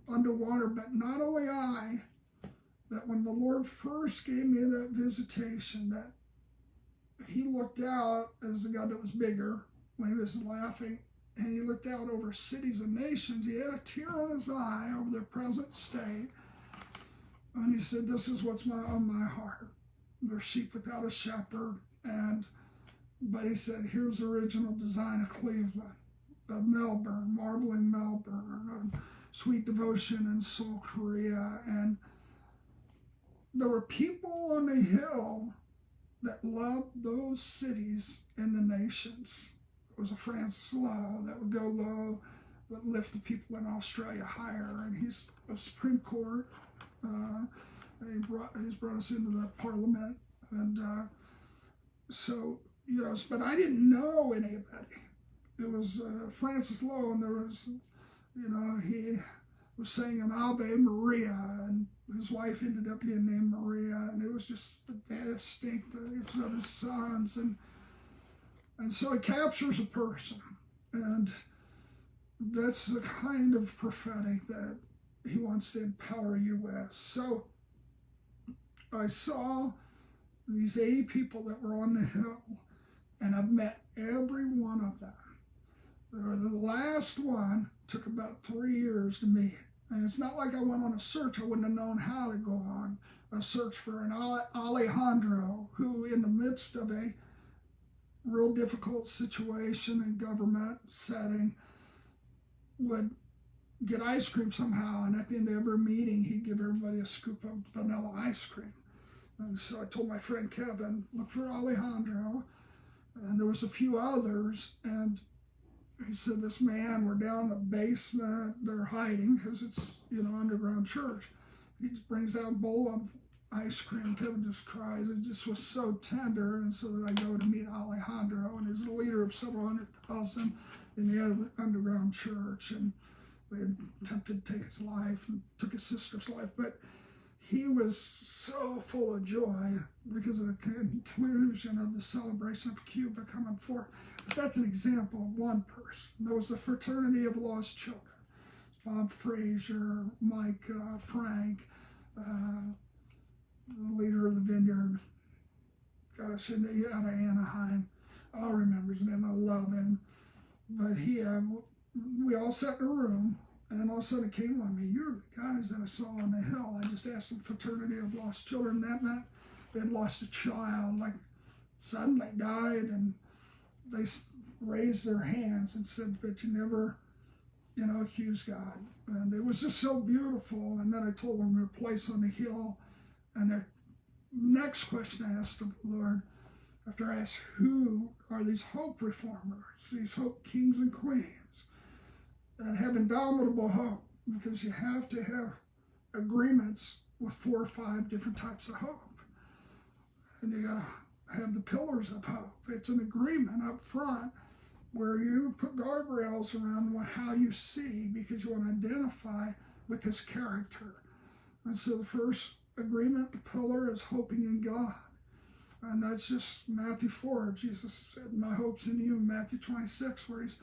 Speaker 1: underwater. But not only that when the Lord first gave me that visitation, that he looked out as the God that was bigger when he was laughing, and he looked out over cities and nations. He had a tear in his eye over their present state, And he said, this is what's on my heart. They're sheep without a shepherd. But he said, here's the original design of Cleveland, of Melbourne, Marbling Melbourne, Sweet Devotion in Seoul, Korea. And there were people on the hill that loved those cities and the nations. There was a Francis Lowe that would go low, but lift the people in Australia higher. And he's a Supreme Court. He's brought us into the Parliament. And so, but I didn't know anybody. It was Francis Lowe, and there was, he was saying an Ave Maria, and his wife ended up being named Maria, and it was just the distinctives of his sons. And so it captures a person, and that's the kind of prophetic that he wants to empower you with. So I saw these 80 people that were on the hill, and I've met every one of them. The last one took about 3 years to meet. And it's not like I went on a search. I wouldn't have known how to go on a search for an Alejandro who, in the midst of a real difficult situation and government setting, would get ice cream somehow. And at the end of every meeting, he'd give everybody a scoop of vanilla ice cream. And so I told my friend Kevin, look for Alejandro. And there was a few others. And he said, this man, we're down in the basement, they're hiding because it's, underground church. He brings out a bowl of ice cream. Kevin just cries. It just was so tender. And so I go to meet Alejandro, and he's the leader of several 100,000 in the other underground church. And they had attempted to take his life and took his sister's life. But he was so full of joy because of the conclusion of the celebration of Cuba coming forth. But that's an example of one person. There was the Fraternity of Lost Children. Bob Frazier, Mike Frank, the leader of the Vineyard, out of Anaheim. I'll remember his name. I love him. But we all sat in a room, and all of a sudden it came on me, you're the guys that I saw on the hill. I just asked them Fraternity of Lost Children. That meant they'd lost a child, like suddenly died, and they raised their hands and said, but you never, accuse God. And it was just so beautiful. And then I told them their place on the hill. And their next question I asked of the Lord, after I asked, who are these hope reformers, these hope kings and queens that have indomitable hope? Because you have to have agreements with 4 or 5 different types of hope. And you got to have the pillars of hope. It's an agreement up front where you put guardrails around how you see, because you want to identify with his character. And so the first agreement, the pillar, is hoping in God. And that's just Matthew 4. Jesus said, my hope's in you. Matthew 26, where he's,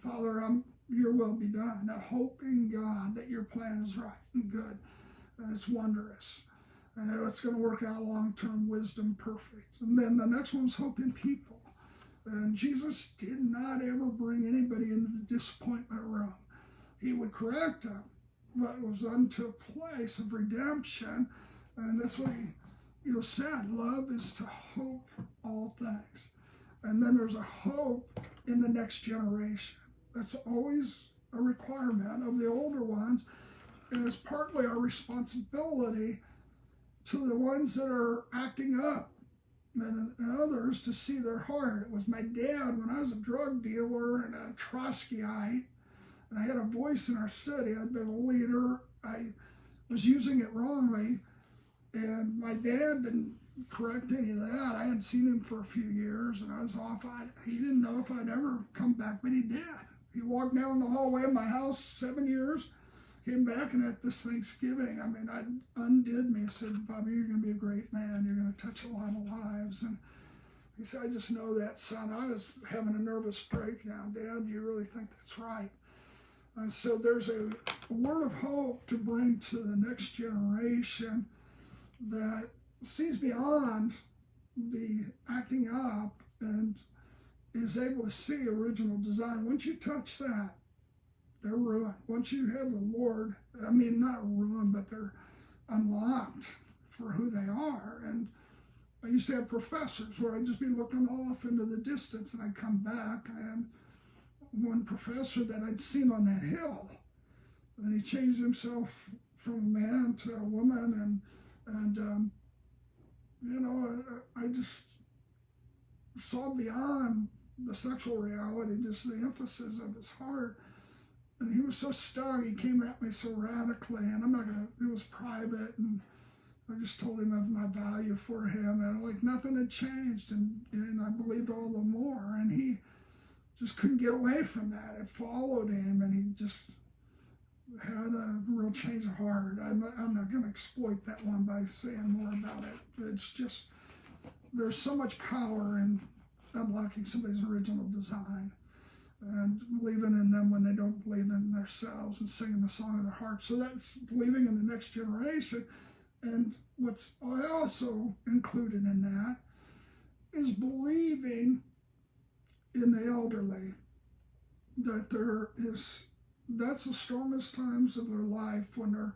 Speaker 1: Father, your will be done. Now hope in God that your plan is right and good. And it's wondrous. And it's going to work out long-term, wisdom, perfect. And then the next one's hope in people. And Jesus did not ever bring anybody into the disappointment room. He would correct them, but it was unto a place of redemption. And that's what he said. Love is to hope all things. And then there's a hope in the next generation. That's always a requirement of the older ones. And it's partly our responsibility to the ones that are acting up and others to see their heart. It was my dad when I was a drug dealer and a Trotskyite, and I had a voice in our city. I'd been a leader. I was using it wrongly, and my dad didn't correct any of that. I hadn't seen him for a few years, and I was off. He didn't know if I'd ever come back, but he did. He walked down the hallway of my house 7 years, came back, and at this Thanksgiving, I undid me. I said, Bobby, you're going to be a great man. You're going to touch a lot of lives. And he said, I just know that, son. I was having a nervous breakdown. Dad, do you really think that's right? And so there's a word of hope to bring to the next generation that sees beyond the acting up and is able to see original design. Once you touch that, they're ruined. Once you have the Lord, not ruined, but they're unlocked for who they are. And I used to have professors where I'd just be looking off into the distance, and I'd come back, and one professor that I'd seen on that hill, and he changed himself from a man to a woman, and I just saw beyond the sexual reality, just the emphasis of his heart. And he was so stung, he came at me so radically, and it was private, and I just told him of my value for him, and like nothing had changed, and I believed all the more, and he just couldn't get away from that. It followed him, and he just had a real change of heart. I'm not going to exploit that one by saying more about it. It's just, there's so much power in unlocking somebody's original design and believing in them when they don't believe in themselves, and singing the song of their heart. So that's believing in the next generation. And what's I also included in that is believing in the elderly, that's the strongest times of their life, when they're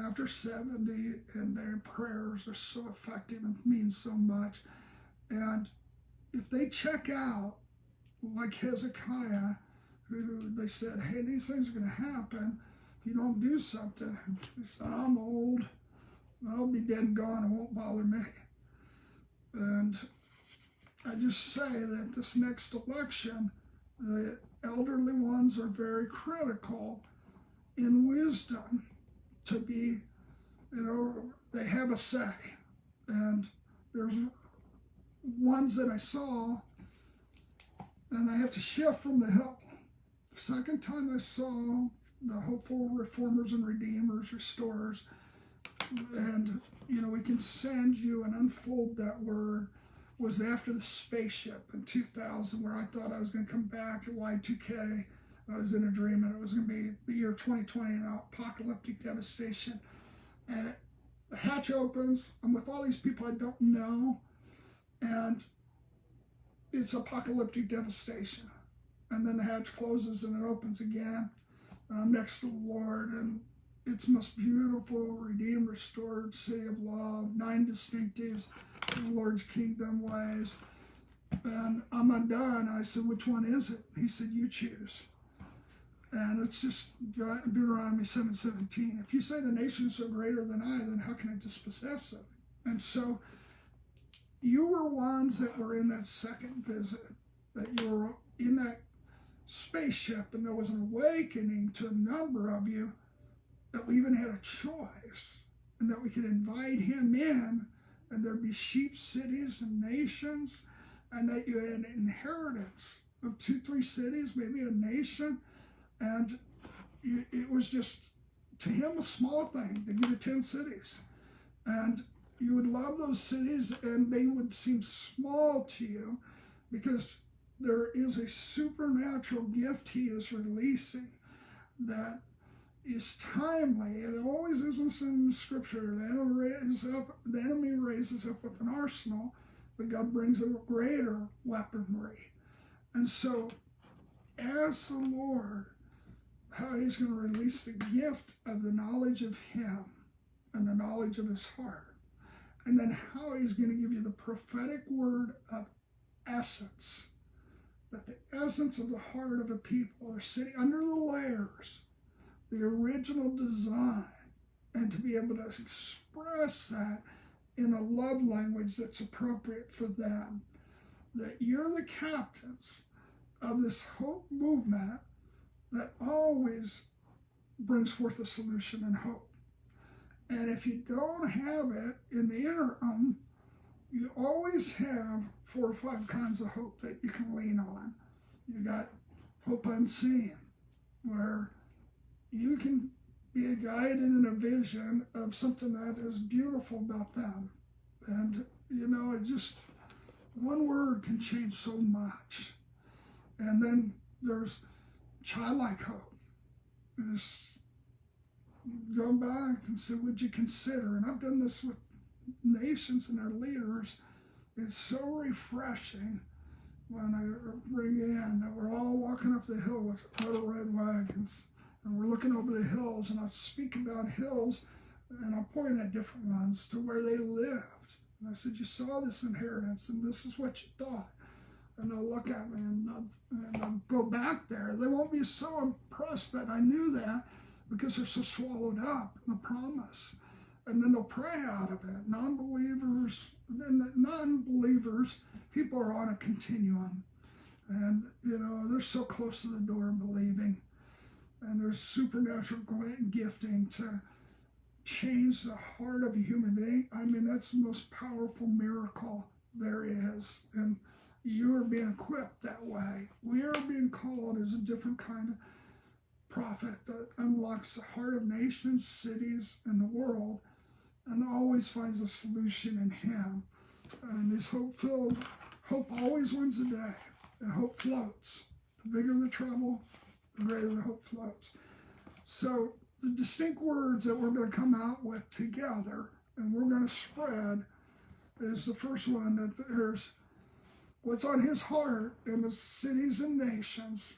Speaker 1: after 70, and their prayers are so effective and mean so much. And if they check out, like Hezekiah, who they said, hey, these things are going to happen if you don't do something. He said, I'm old, I'll be dead and gone, it won't bother me. And I just say that this next election, the elderly ones are very critical in wisdom to be, they have a say. And there's ones that I saw, and I have to shift from the hill. The second time I saw the hopeful reformers and redeemers, restorers, and we can send you and unfold that word, was after the spaceship in 2000, where I thought I was going to come back at Y2K. I was in a dream, and it was going to be the year 2020 and apocalyptic devastation. And the hatch opens. I'm with all these people I don't know, and it's apocalyptic devastation. And then the hatch closes and it opens again, and I'm next to the Lord, and it's the most beautiful, redeemed, restored city of love, 9 distinctives of the Lord's kingdom ways. And I'm undone. I said, which one is it? He said, you choose. And it's just Deuteronomy 7:17. If you say the nations are greater than I, then how can I dispossess them? And so you were ones that were in that second visit, that you were in that spaceship, and there was an awakening to a number of you, that we even had a choice, and that we could invite him in, and there'd be sheep cities and nations, and that you had an inheritance of 2-3 cities, maybe a nation. And it was just, to him, a small thing to give you 10 cities. And you would love those cities, and they would seem small to you, because there is a supernatural gift he is releasing that is timely. It always is in Scripture. The enemy raises up with an arsenal, but God brings a greater weaponry. And so, ask the Lord how he's going to release the gift of the knowledge of him and the knowledge of his heart. And then how he's going to give you the prophetic word of essence. That the essence of the heart of a people are sitting under the layers, the original design, and to be able to express that in a love language that's appropriate for them. That you're the captains of this hope movement that always brings forth a solution and hope. And if you don't have it in the interim, you always have 4 or 5 kinds of hope that you can lean on. You got hope unseen, where you can be guided in a vision of something that is beautiful about them. And, it just, one word can change so much. And then there's childlike hope. Just go back and say, would you consider? And I've done this with nations and their leaders. It's so refreshing when I bring in that we're all walking up the hill with little red wagons, and we're looking over the hills, and I speak about hills And I pointed at different ones to where they lived. And I said, you saw this inheritance, and this is what you thought. And they'll look at me, and I'll go back there. They won't be so impressed that I knew that because they're so swallowed up in the promise. And then they'll pray out of it. Non-believers, people are on a continuum. And, they're so close to the door of believing. And there's supernatural gifting to change the heart of a human being. I mean, that's the most powerful miracle there is. And you are being equipped that way. We are being called as a different kind of prophet that unlocks the heart of nations, cities, and the world, and always finds a solution in him. And this hope-filled, hope always wins the day, and hope floats. The bigger the trouble, the greater the hope floats. So the distinct words that we're going to come out with together, and we're going to spread, is the first one, that there's what's on his heart in the cities and nations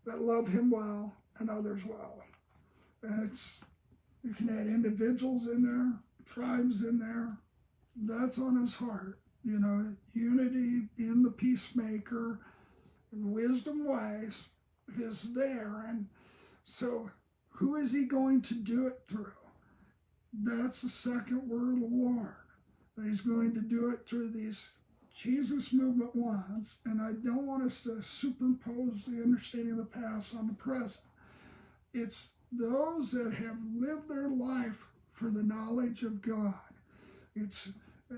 Speaker 1: that love him well and others well. And you can add individuals in there, tribes in there. That's on his heart. Unity, being the peacemaker, and wisdom ways is there. And so who is he going to do it through? That's the second word of the Lord. That he's going to do it through these Jesus movement ones, and I don't want us to superimpose the understanding of the past on the present. It's those that have lived their life for the knowledge of God. It's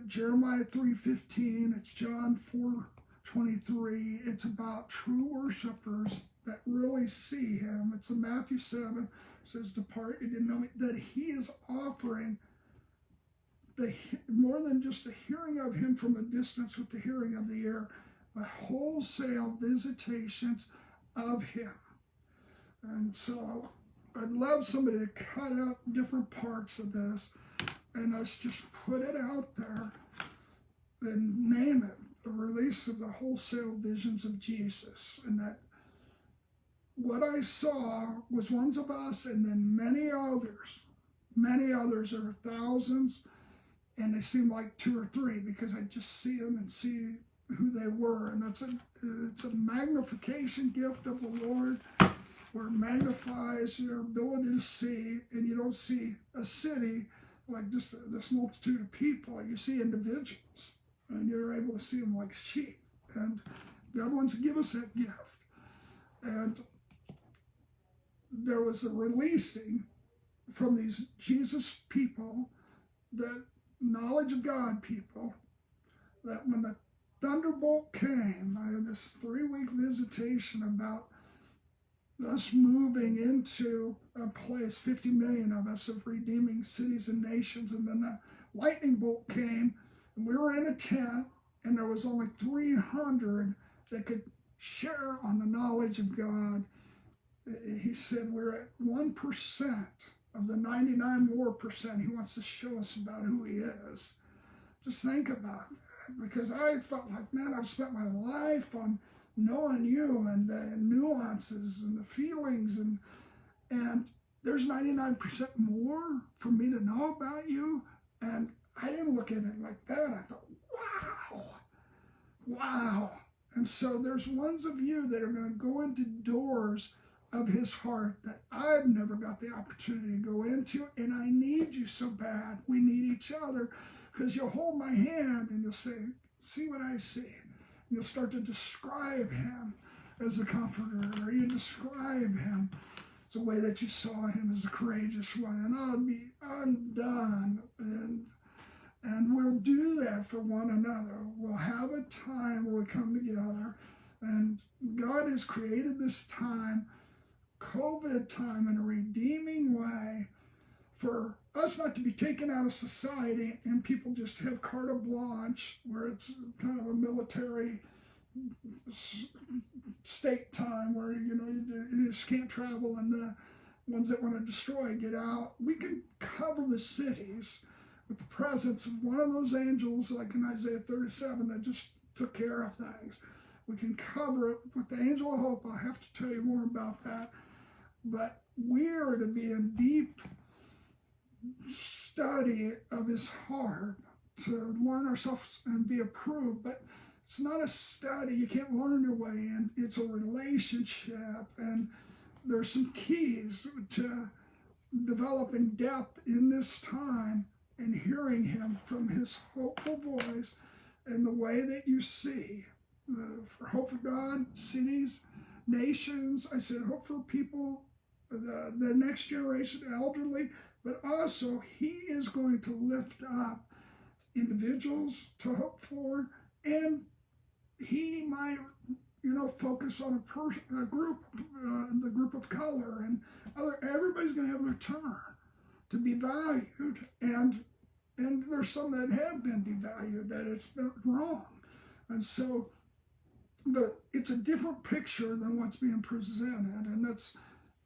Speaker 1: Jeremiah 3:15, it's John 4:23. It's about true worshipers that really see him. It's in Matthew 7, it says, depart, you didn't know me, that he is offering more than just the hearing of him from a distance with the hearing of the ear, but wholesale visitations of him. And so I'd love somebody to cut out different parts of this and us just put it out there and name it, the release of the wholesale visions of Jesus. And that what I saw was ones of us and then many others. Many others, there are thousands, and they seem like two or three because I just see them and see who they were. And it's a magnification gift of the Lord where it magnifies your ability to see, and you don't see a city like just this multitude of people. You see individuals, and you're able to see them like sheep. And God wants to give us that gift. And there was a releasing from these Jesus people, that knowledge of God people, that when the thunderbolt came, I had this 3-week visitation about us moving into a place, 50 million of us, of redeeming cities and nations. And then the lightning bolt came, and we were in a tent, and there was only 300 that could share on the knowledge of God. He said we're at 1% of the 99 more percent he wants to show us about who he is. Just think about that, because I felt like, man, I've spent my life on knowing you and the nuances and the feelings, and there's 99% more for me to know about you. And I didn't look at it like that. I thought, wow. And so there's ones of you that are going to go into doors of his heart that I've never got the opportunity to go into, and I need you so bad. We need each other, because you'll hold my hand and you'll say, see what I see. And you'll start to describe him as the comforter, or you describe him as the way that you saw him as the courageous one, and I'll be undone. And we'll do that for one another. We'll have a time where we come together, and God has created this time, COVID time, in a redeeming way for us not to be taken out of society and people just have carte blanche, where it's kind of a military state time where you just can't travel, and the ones that want to destroy get out. We can cover the cities with the presence of one of those angels, like in Isaiah 37, that just took care of things. We can cover it with the angel of hope. I'll have to tell you more about that. But we are to be in deep study of his heart to learn ourselves and be approved. But it's not a study. You can't learn your way in. It's a relationship. And there's some keys to developing depth in this time and hearing him from his hopeful voice and the way that you see. For hope for God, cities, nations. I said hope for people, the next generation, elderly, but also he is going to lift up individuals to hope for, and he might, focus on a group, the group of color, and everybody's going to have their turn to be valued, and there's some that have been devalued, that it's been wrong, and so. But it's a different picture than what's being presented, and that's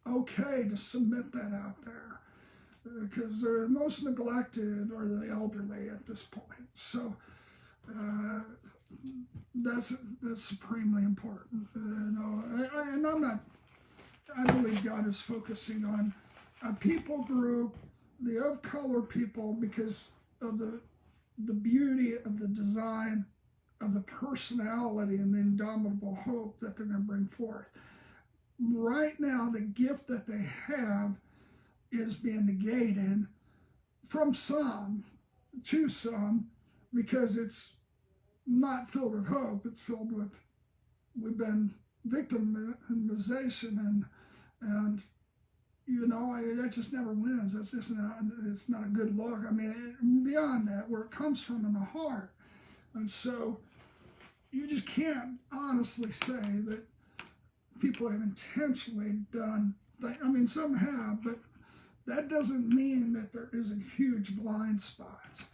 Speaker 1: okay to submit that out there, because the most neglected are the elderly at this point. So that's supremely important. I believe God is focusing on a people group, the of color people, because of the beauty of the design, of the personality and the indomitable hope that they're going to bring forth. Right now, the gift that they have is being negated from some to some, because it's not filled with hope. It's filled with, we've been victimization, and that just never wins. That's just it's not a good look. I mean, beyond that, where it comes from in the heart. And so you just can't honestly say that people have intentionally done things. I mean, some have, but that doesn't mean that there isn't huge blind spots.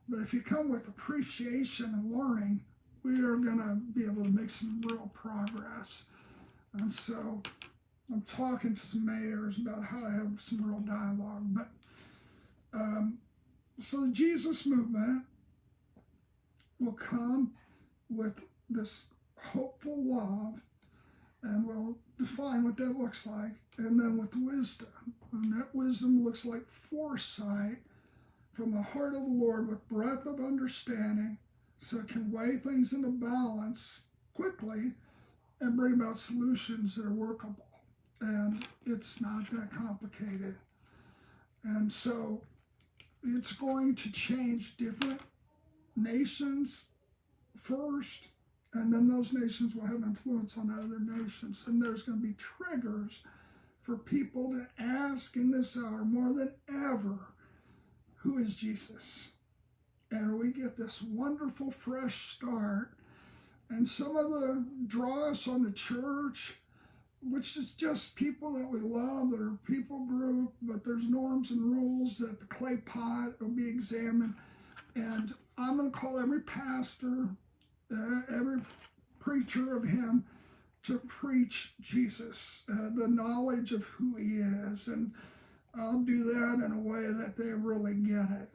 Speaker 1: But if you come with appreciation and learning, we are going to be able to make some real progress. And so I'm talking to some mayors about how to have some real dialogue. But so the Jesus movement will come with this hopeful love, and we'll define what that looks like, and then with wisdom. And that wisdom looks like foresight from the heart of the Lord with breadth of understanding, so it can weigh things into balance quickly and bring about solutions that are workable. And it's not that complicated. And so it's going to change different nations first, and then those nations will have influence on other nations. And there's going to be triggers for people to ask in this hour more than ever, who is Jesus? And we get this wonderful fresh start. And some of the draw us on the church, which is just people that we love, that are people group, but there's norms and rules that the clay pot will be examined. And I'm going to call every pastor, every preacher of him to preach Jesus, the knowledge of who he is. And I'll do that in a way that they really get it.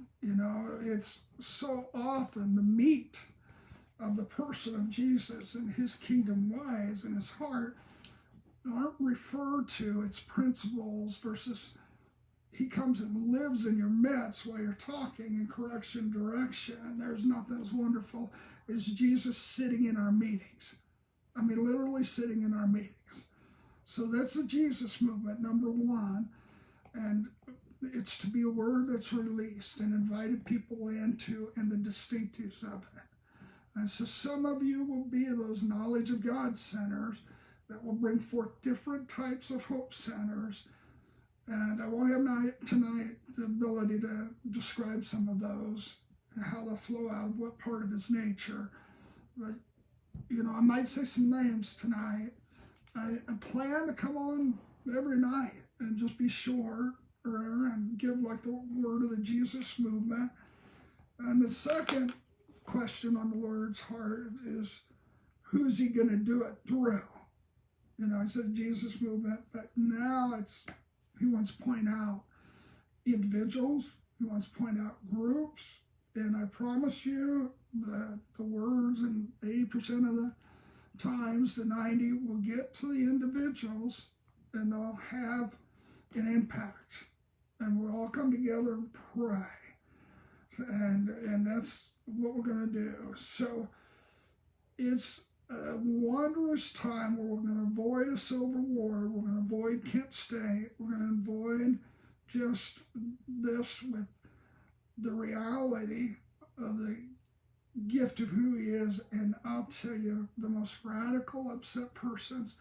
Speaker 1: It's so often the meat of the person of Jesus and his kingdom ways and his heart aren't referred to, its principles, versus he comes and lives in your midst while you're talking in correction, direction. And there's nothing as wonderful as Jesus sitting in our meetings. I mean, literally sitting in our meetings. So that's the Jesus movement, number one. And it's to be a word that's released and invited people into, and the distinctives of it. And so some of you will be those knowledge of God centers that will bring forth different types of hope centers. And I won't have tonight the ability to describe some of those and how they'll flow out of what part of his nature. But, I might say some names tonight. I plan to come on every night and just be short and give like the word of the Jesus movement. And the second question on the Lord's heart is, who's he going to do it through? I said Jesus movement, but now he wants to point out individuals, he wants to point out groups, and I promise you that the words, and 80% of the times, the 90 will get to the individuals, and they'll have an impact. and we'll all come together and pray. And that's what we're going to do. So it's a wondrous time where we're going to avoid a civil war. We're going to avoid Kent State. We're going to avoid just this with the reality of the gift of who he is. And I'll tell you, the most radical, upset persons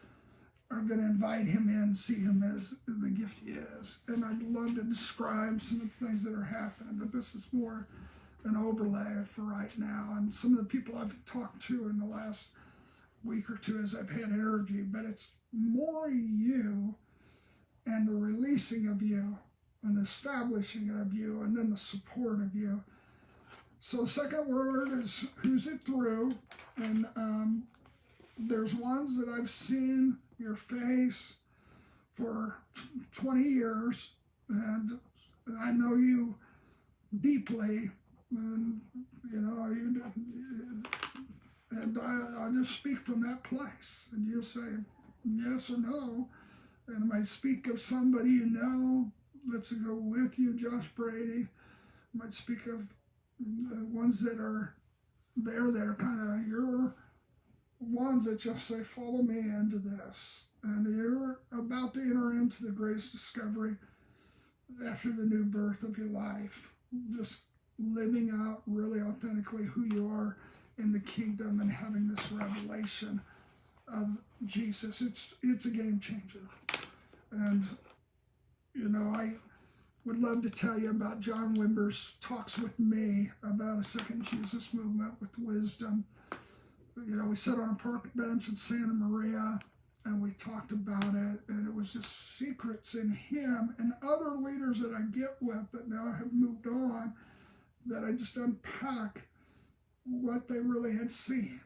Speaker 1: are going to invite him in and see him as the gift he is. And I'd love to describe some of the things that are happening, but this is more an overlay for right now. And some of the people I've talked to in the last week or two as I've had energy, but it's more you and the releasing of you and the establishing of you and then the support of you. So the second word is who's it through, and there's ones that I've seen your face for 20 years, and I know you deeply, and and I just speak from that place, and you'll say yes or no, and I might speak of somebody you know that's go with you, Josh Brady. I might speak of ones that are there that are kind of your ones that just say, follow me into this. And you're about to enter into the greatest discovery after the new birth of your life. Just living out really authentically who you are in the kingdom and having this revelation of Jesus. It's a game changer. And, I would love to tell you about John Wimber's talks with me about a second Jesus movement with wisdom. We sat on a park bench in Santa Maria and we talked about it, and it was just secrets in him and other leaders that I get with that now have moved on, that I just unpack what they really had seen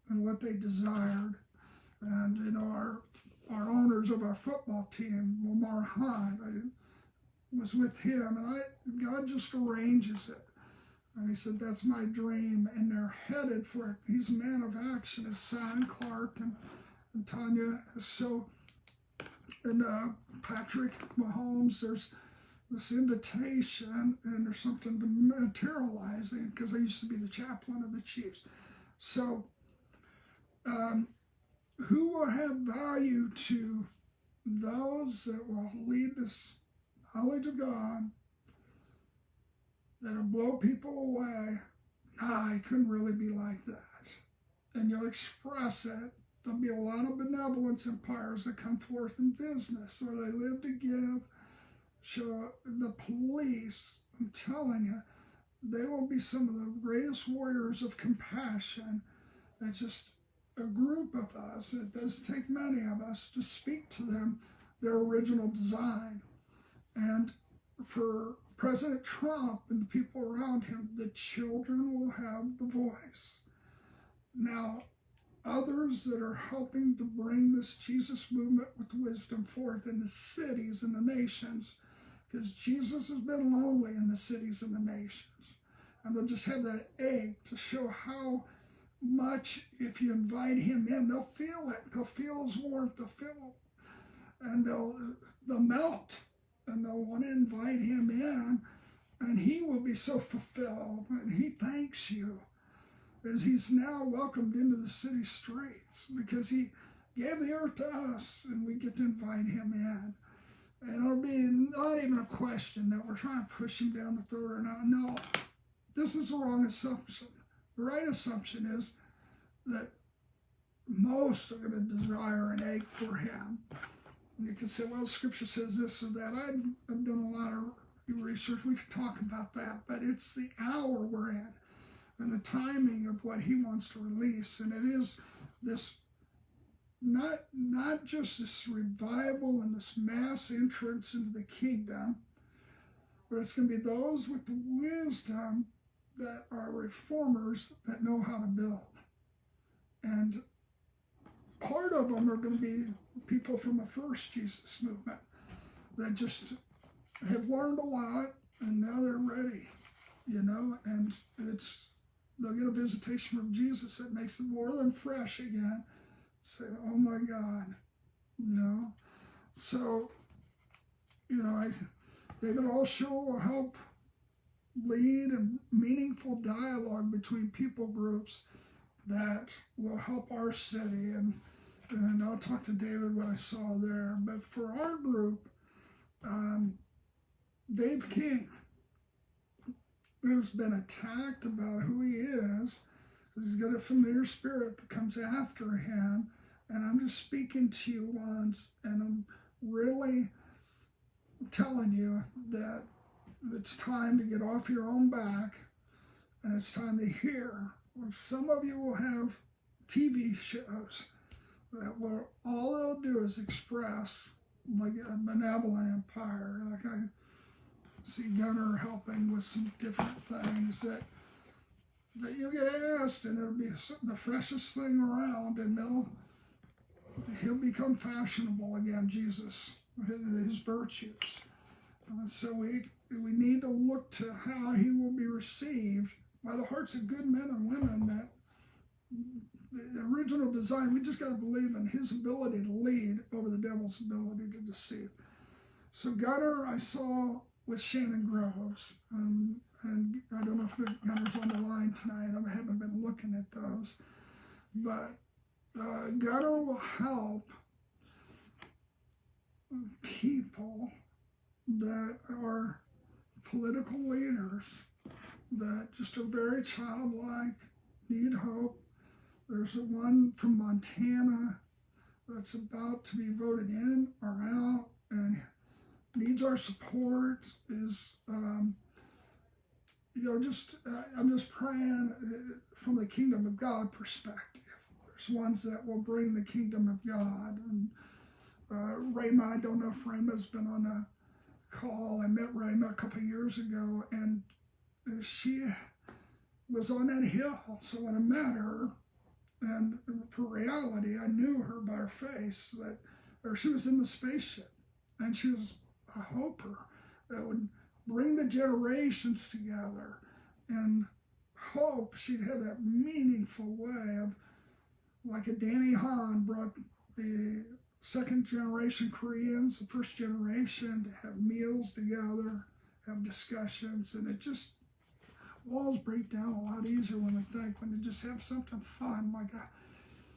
Speaker 1: and what they desired. And our owners of our football team, Lamar Hunt, I was with him, and God just arranges it. And he said, that's my dream, and they're headed for it. He's a man of action, his son, Clark, and Tanya. So, and Patrick Mahomes, there's this invitation, and there's something to materialize in, because I used to be the chaplain of the Chiefs. So, who will have value to those that will lead this knowledge of God, that'll blow people away? I couldn't really be like that. And you'll express it. There'll be a lot of benevolence empires that come forth in business, or they live to give. So the police, I'm telling you, they will be some of the greatest warriors of compassion. It's just a group of us. It does take many of us to speak to them their original design. And for President Trump and the people around him, the children will have the voice. Now, others that are helping to bring this Jesus movement with wisdom forth in the cities and the nations, because Jesus has been lonely in the cities and the nations. And they'll just have that ache to show how much, if you invite him in, they'll feel it. They'll feel his warmth. They'll feel it. And they'll melt. And they'll want to invite him in. And he will be so fulfilled. And he thanks you as he's now welcomed into the city streets, because he gave the earth to us and we get to invite him in. And it'll be not even a question that we're trying to push him down the throat or not. No, this is the wrong assumption. The right assumption is that most are going to desire an egg for him. And you can say, well, Scripture says this or that. I've done a lot of research. We could talk about that. But it's the hour we're in and the timing of what he wants to release. And it is this, not just this revival and this mass entrance into the kingdom, but it's going to be those with the wisdom that are reformers that know how to build. And part of them are going to be people from the first Jesus movement that just have learned a lot and now they're ready, and they'll get a visitation from Jesus that makes them more than fresh again. Say, oh my God, So, David also will help lead a meaningful dialogue between people groups that will help our city. And I'll talk to David what I saw there. But for our group, Dave King, who's been attacked about who he is, because he's got a familiar spirit that comes after him. And I'm just speaking to you once, and I'm really telling you that it's time to get off your own back, and it's time to hear. Some of you will have TV shows that will, all they'll do is express like a benevolent empire. Like I see Gunnar helping with some different things that you'll get asked, and it'll be the freshest thing around, and he'll become fashionable again, Jesus, his virtues. So we need to look to how he will be received by the hearts of good men and women. That the original design, we just got to believe in his ability to lead over the devil's ability to deceive. So Gunnar, I saw with Shannon Groves, and I don't know if Gunnar's on the line tonight. I haven't been looking at those, but Gunnar will help people that are political leaders that just are very childlike, need hope. There's one from Montana that's about to be voted in or out and needs our support. I'm just praying from the kingdom of God perspective. There's ones that will bring the kingdom of God. And Rayma, I don't know if Rayma's been on a call. I met Rayma a couple of years ago, and she was on that hill. So when I met her, and for reality, I knew her by her face, or she was in the spaceship, and she was a hoper that would bring the generations together and hope. She'd have that meaningful way of, like a Danny Hahn brought the second generation Koreans, the first generation, to have meals together, have discussions, and it just, walls break down a lot easier when you just have something fun, like a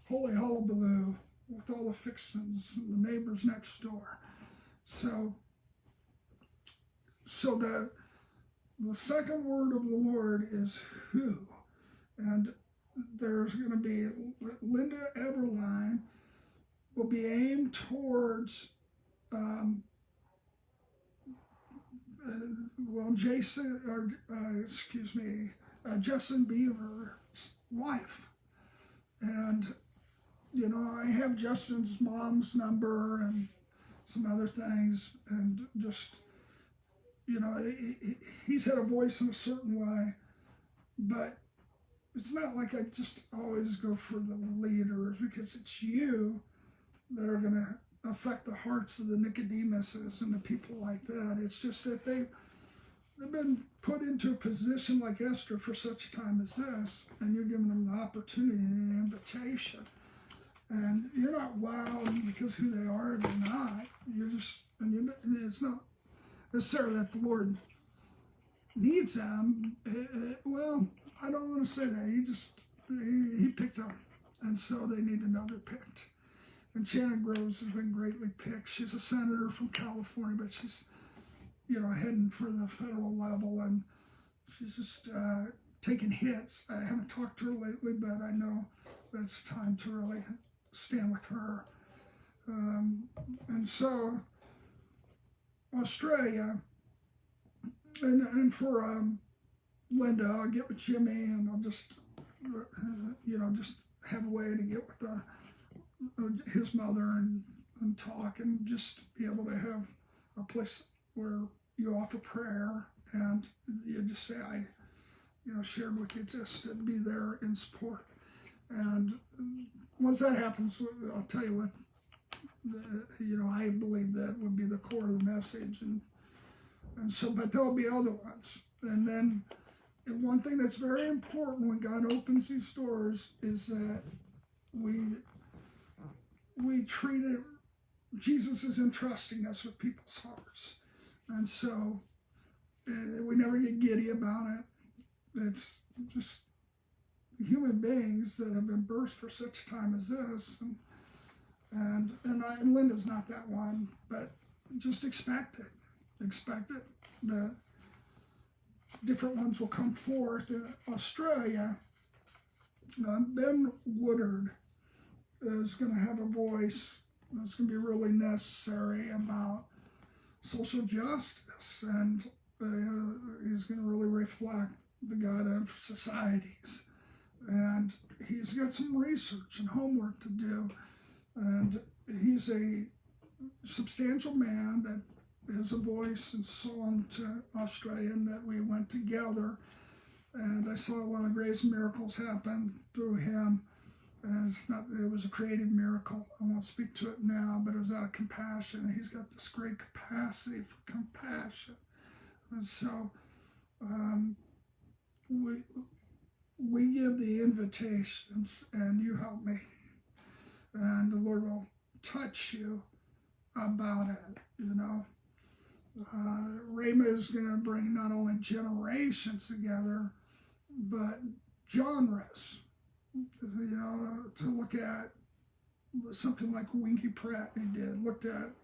Speaker 1: holy hullabaloo with all the fixings and the neighbors next door. So the second word of the Lord is who. And there's going to be Linda Everline will be aimed towards Justin Bieber's wife. And I have Justin's mom's number and some other things, and just he's had a voice in a certain way, but it's not like I just always go for the leaders, because it's you that are going to affect the hearts of the Nicodemuses and the people like that. It's just that they've been put into a position like Esther for such a time as this, and you're giving them the opportunity and the invitation. And you're not wowed because who they are, they're not. You're just, and it's not necessarily that the Lord needs them. Well, I don't want to say that. He picked them, and so they need to know they're picked. And Shannon Groves has been greatly picked. She's a senator from California, but she's, heading for the federal level, and she's just taking hits. I haven't talked to her lately, but I know that it's time to really stand with her. And so Australia, and for Linda, I'll get with Jimmy, and I'll just, just have a way to get with his mother and talk, and just be able to have a place where you offer prayer, and you just say, I shared with you, just to be there in support. And once that happens, I'll tell you what, I believe that would be the core of the message. And so, but there'll be other ones. And then one thing that's very important when God opens these doors is that we treat it, Jesus is entrusting us with people's hearts. And so we never get giddy about it. It's just human beings that have been birthed for such a time as this. And Linda's not that one, but just expect it. Expect it. The different ones will come forth. In Australia, Ben Woodard is going to have a voice that's going to be really necessary about social justice, and he's going to really reflect the God of societies. And he's got some research and homework to do, and he's a substantial man that has a voice and song to Australia, and that we went together, and I saw one of the greatest miracles happen through him. And it was a creative miracle. I won't speak to it now, but it was out of compassion. He's got this great capacity for compassion. And so we give the invitations, and you help me. And the Lord will touch you about it, you know. Rhema is going to bring not only generations together, but genres. You know, to look at something like Winky Pratt he did, looked at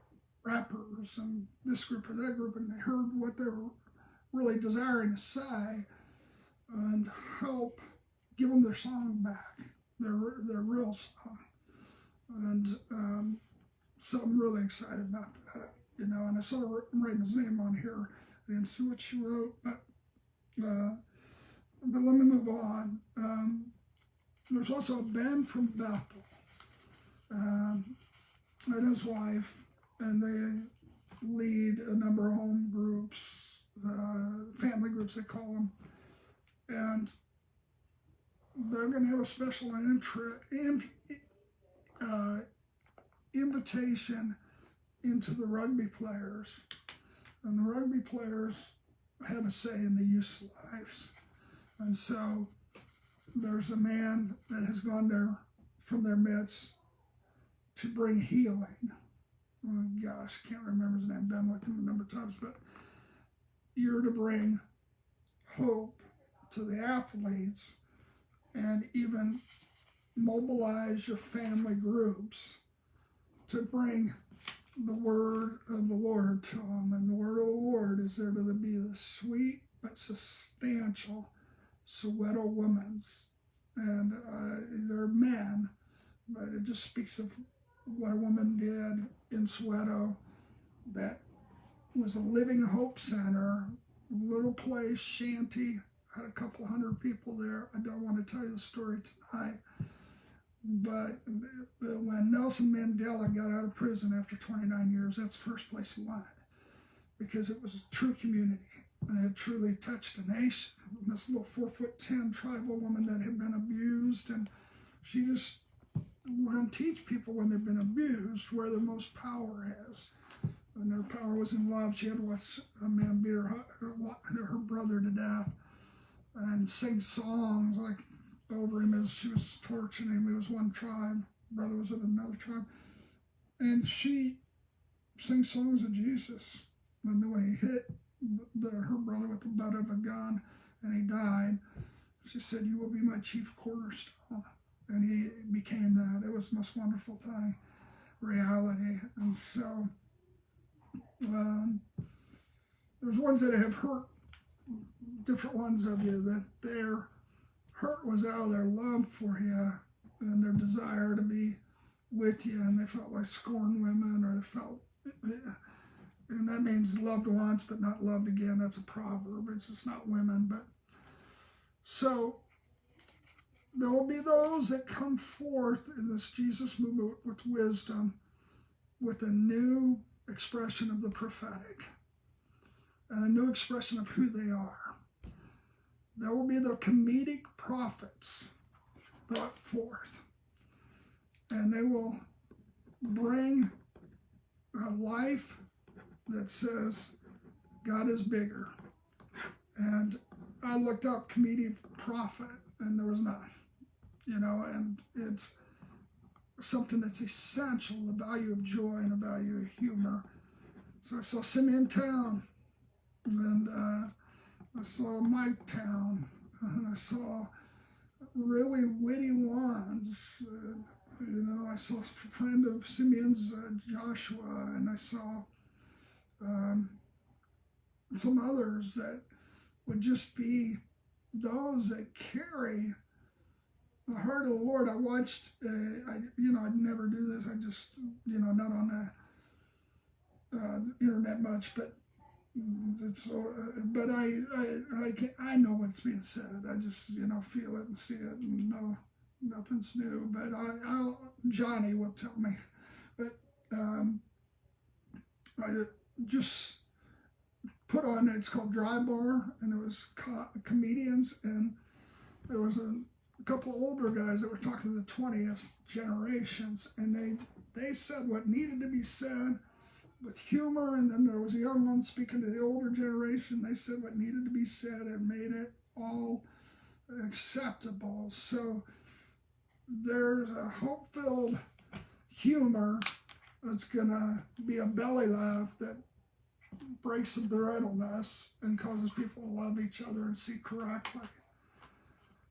Speaker 1: rappers and this group or that group, and they heard what they were really desiring to say, and help give them their song back, their real song. And so I'm really excited about that, you know. And I saw her writing his name on here. I didn't see what she wrote, but let me move on. There's also Ben from Bethel and his wife, and they lead a number of home groups, family groups they call them, and they're going to have a special invitation into the rugby players, and the rugby players have a say in the youth's lives. And so there's a man that has gone there from their midst to bring healing. Oh gosh, can't remember his name. Been with him a number of times, but you're to bring hope to the athletes, and even mobilize your family groups to bring the word of the Lord to them. And the word of the Lord is there to be the sweet but substantial Soweto women's, and they're men, but it just speaks of what a woman did in Soweto that was a living hope center, little place, shanty, had a couple hundred people there. I don't want to tell you the story tonight, but when Nelson Mandela got out of prison after 29 years, that's the first place he went, because it was a true community. And it truly touched a nation. This little 4'10" tribal woman that had been abused, and she just, we're going to teach people when they've been abused where their most power is. And their power was in love. She had to watch a man beat her brother to death, and sing songs like over him as she was torturing him. It was one tribe, brother was of another tribe, and she sang songs of Jesus. And then when he hit her brother with the butt of a gun and he died, she said, "You will be my chief cornerstone." And he became that. It was the most wonderful thing, reality. And so there's ones that have hurt, different ones of you, that their hurt was out of their love for you and their desire to be with you, and they felt like scorned women, or they felt, and that means loved once but not loved again. That's a proverb. It's just not women. But so there will be those that come forth in this Jesus movement with wisdom, with a new expression of the prophetic and a new expression of who they are. There will be the comedic prophets brought forth, and they will bring a life that says God is bigger. And I looked up comedic prophet, and there was none, you know, and it's something that's essential, the value of joy and the value of humor. So I saw Simeon Town, and I saw Mike Town, and I saw really witty ones. I saw a friend of Simeon's, Joshua, and I saw some others that would just be those that carry the heart of the Lord. I watched, I'd never do this. I just, not on the internet much, but but I know what's being said. I just, feel it and see it and know nothing's new. But Johnny will tell me. But I just put on, it's called Dry Bar, and it was comedians, and there was a couple of older guys that were talking to the 20th generations, and they said what needed to be said with humor, and then there was a young one speaking to the older generation. They said what needed to be said and made it all acceptable. So there's a hope-filled humor that's going to be a belly laugh that breaks the brittleness and causes people to love each other and see correctly.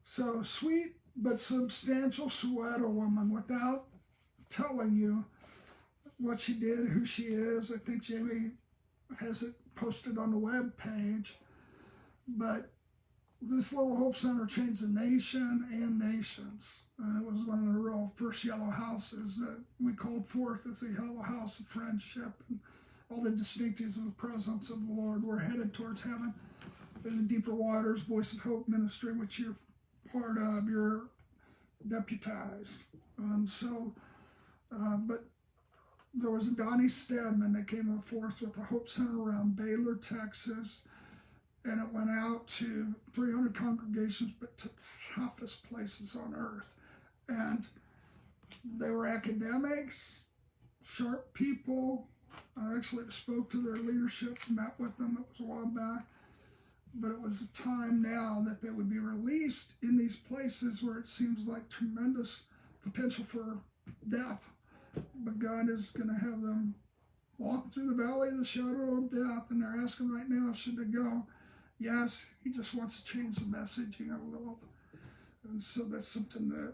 Speaker 1: So sweet but substantial sweater woman, without telling you what she did, who she is. I think Jamie has it posted on the web page. But this little Hope Center changed the nation and nations. And it was one of the real first yellow houses that we called forth as a yellow house of friendship, and all the distinctives of the presence of the Lord. We're headed towards heaven. There's a Deeper Waters Voice of Hope ministry, which you're part of. You're deputized. But there was a Donnie Stedman that came forth with the Hope Center around Baylor, Texas, and it went out to 300 congregations, but to the toughest places on earth. And they were academics, sharp people. I actually spoke to their leadership, met with them. It was a while back. But it was a time now that they would be released in these places where it seems like tremendous potential for death. But God is going to have them walk through the valley of the shadow of death, and they're asking right now, should they go? Yes, He just wants to change the messaging a little. And so that's something that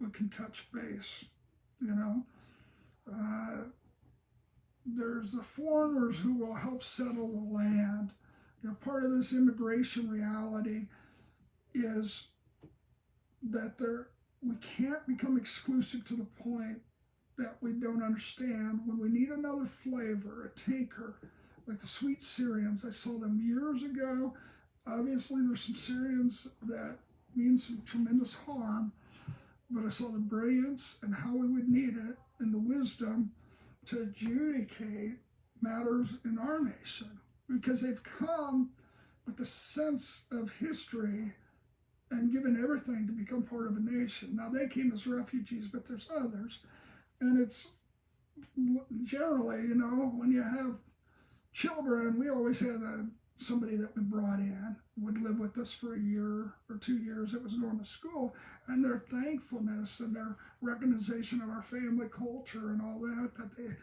Speaker 1: we can touch base, There's the foreigners who will help settle the land. Part of this immigration reality is that we can't become exclusive to the point that we don't understand when we need another flavor, a taker, like the sweet Syrians. I saw them years ago. Obviously, there's some Syrians that mean some tremendous harm, but I saw the brilliance and how we would need it and the wisdom to adjudicate matters in our nation, because they've come with a sense of history and given everything to become part of a nation. Now, they came as refugees, but there's others. And it's generally, when you have children, we always had somebody that we brought in, would live with us for a year or 2 years that was going to school, and their thankfulness and their recognition of our family culture and all that they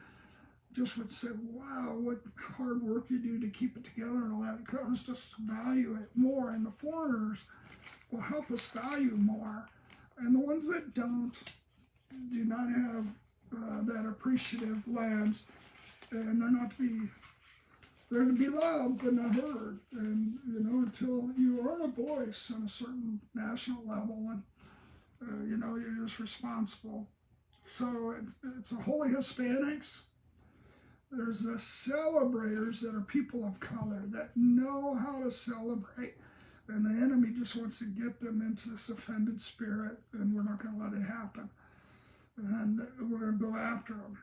Speaker 1: just would say, wow, what hard work you do to keep it together and all that. It caused us to value it more, and the foreigners will help us value more. And the ones that do not have that appreciative lens, and they're to be loved but not heard. And, until you earn a voice on a certain national level, and, you're just responsible. So it's the Holy Hispanics. There's the celebrators that are people of color that know how to celebrate. And the enemy just wants to get them into this offended spirit, and we're not going to let it happen. And we're going to go after them.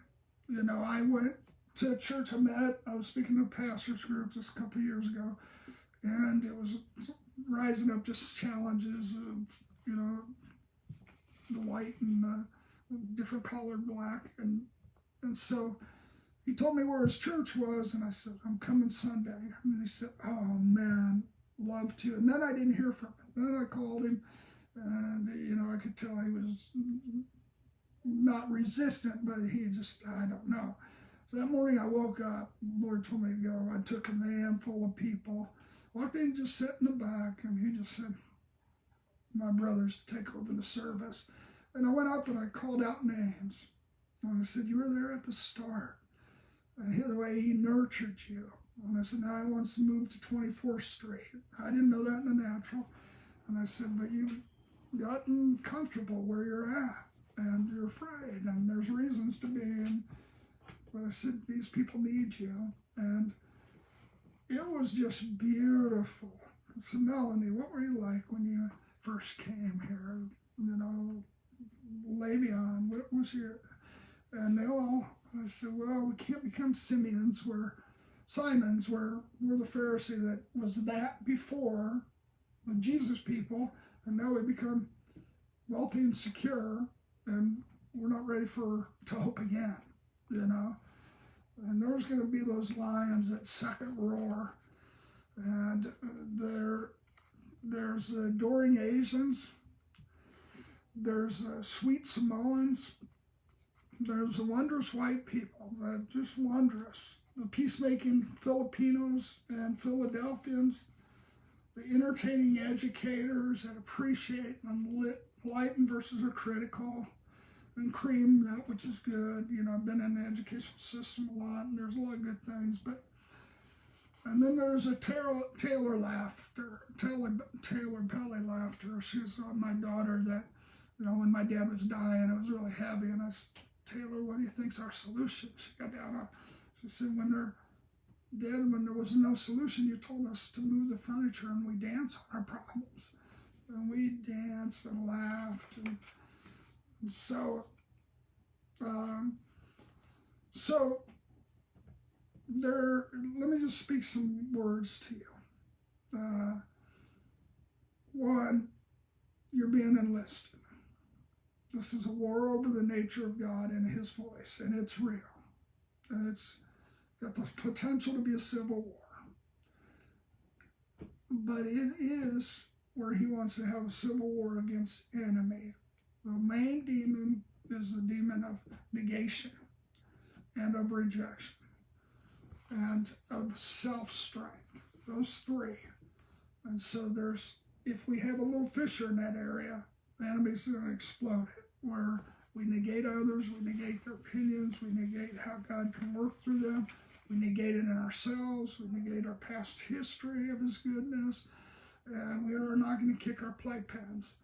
Speaker 1: I went to a church I was speaking to a pastor's group just a couple of years ago, and it was rising up just challenges of, the white and the different colored black. And so he told me where his church was, and I said, I'm coming Sunday. And he said, oh man, love to. And then I didn't hear from him. Then I called him, and, I could tell he was not resistant, but he just, I don't know. So that morning I woke up, the Lord told me to go. I took a van full of people, walked in, just sat in the back, and he just said, my brothers to take over the service. And I went up and I called out names. And I said, you were there at the start. And the way he nurtured you. And I said, now he wants to move to 24th Street. I didn't know that in the natural. And I said, but you've gotten comfortable where you're at. And you're afraid. And there's reasons to be. But I said, these people need you. And it was just beautiful. So Melanie, what were you like when you first came here? You know, Le'Veon, what was your... And they all, I said, well, we can't become Simons. We're the Pharisee that was that before the Jesus people, and now we become wealthy and secure, and we're not ready to hope again, you know. And there's going to be those lions that second roar, and there's adoring Asians, there's sweet Samoans, there's the wondrous white people that just wondrous, the peacemaking Filipinos and Philadelphians, the entertaining educators that appreciate and lighten versus are critical, and cream that which is good. You know, I've been in the education system a lot, and there's a lot of good things. And then there's a Taylor Pelly laughter. She's my daughter that, you know, when my dad was dying, it was really heavy, and I said, Taylor, what do you think's our solution? She got down on. She said, when they're dead, when there was no solution, you told us to move the furniture and we danced on our problems. And we danced and laughed. And so let me just speak some words to you. One, you're being enlisted. This is a war over the nature of God and his voice, and it's real. And it's got the potential to be a civil war. But it is where he wants to have a civil war against enemy. The main demon is the demon of negation and of rejection and of self-strength. Those three. And so if we have a little fissure in that area, the enemy's going to explode it, where we negate others, we negate their opinions, we negate how God can work through them, we negate it in ourselves, we negate our past history of his goodness, and we are not going to kick our playpens.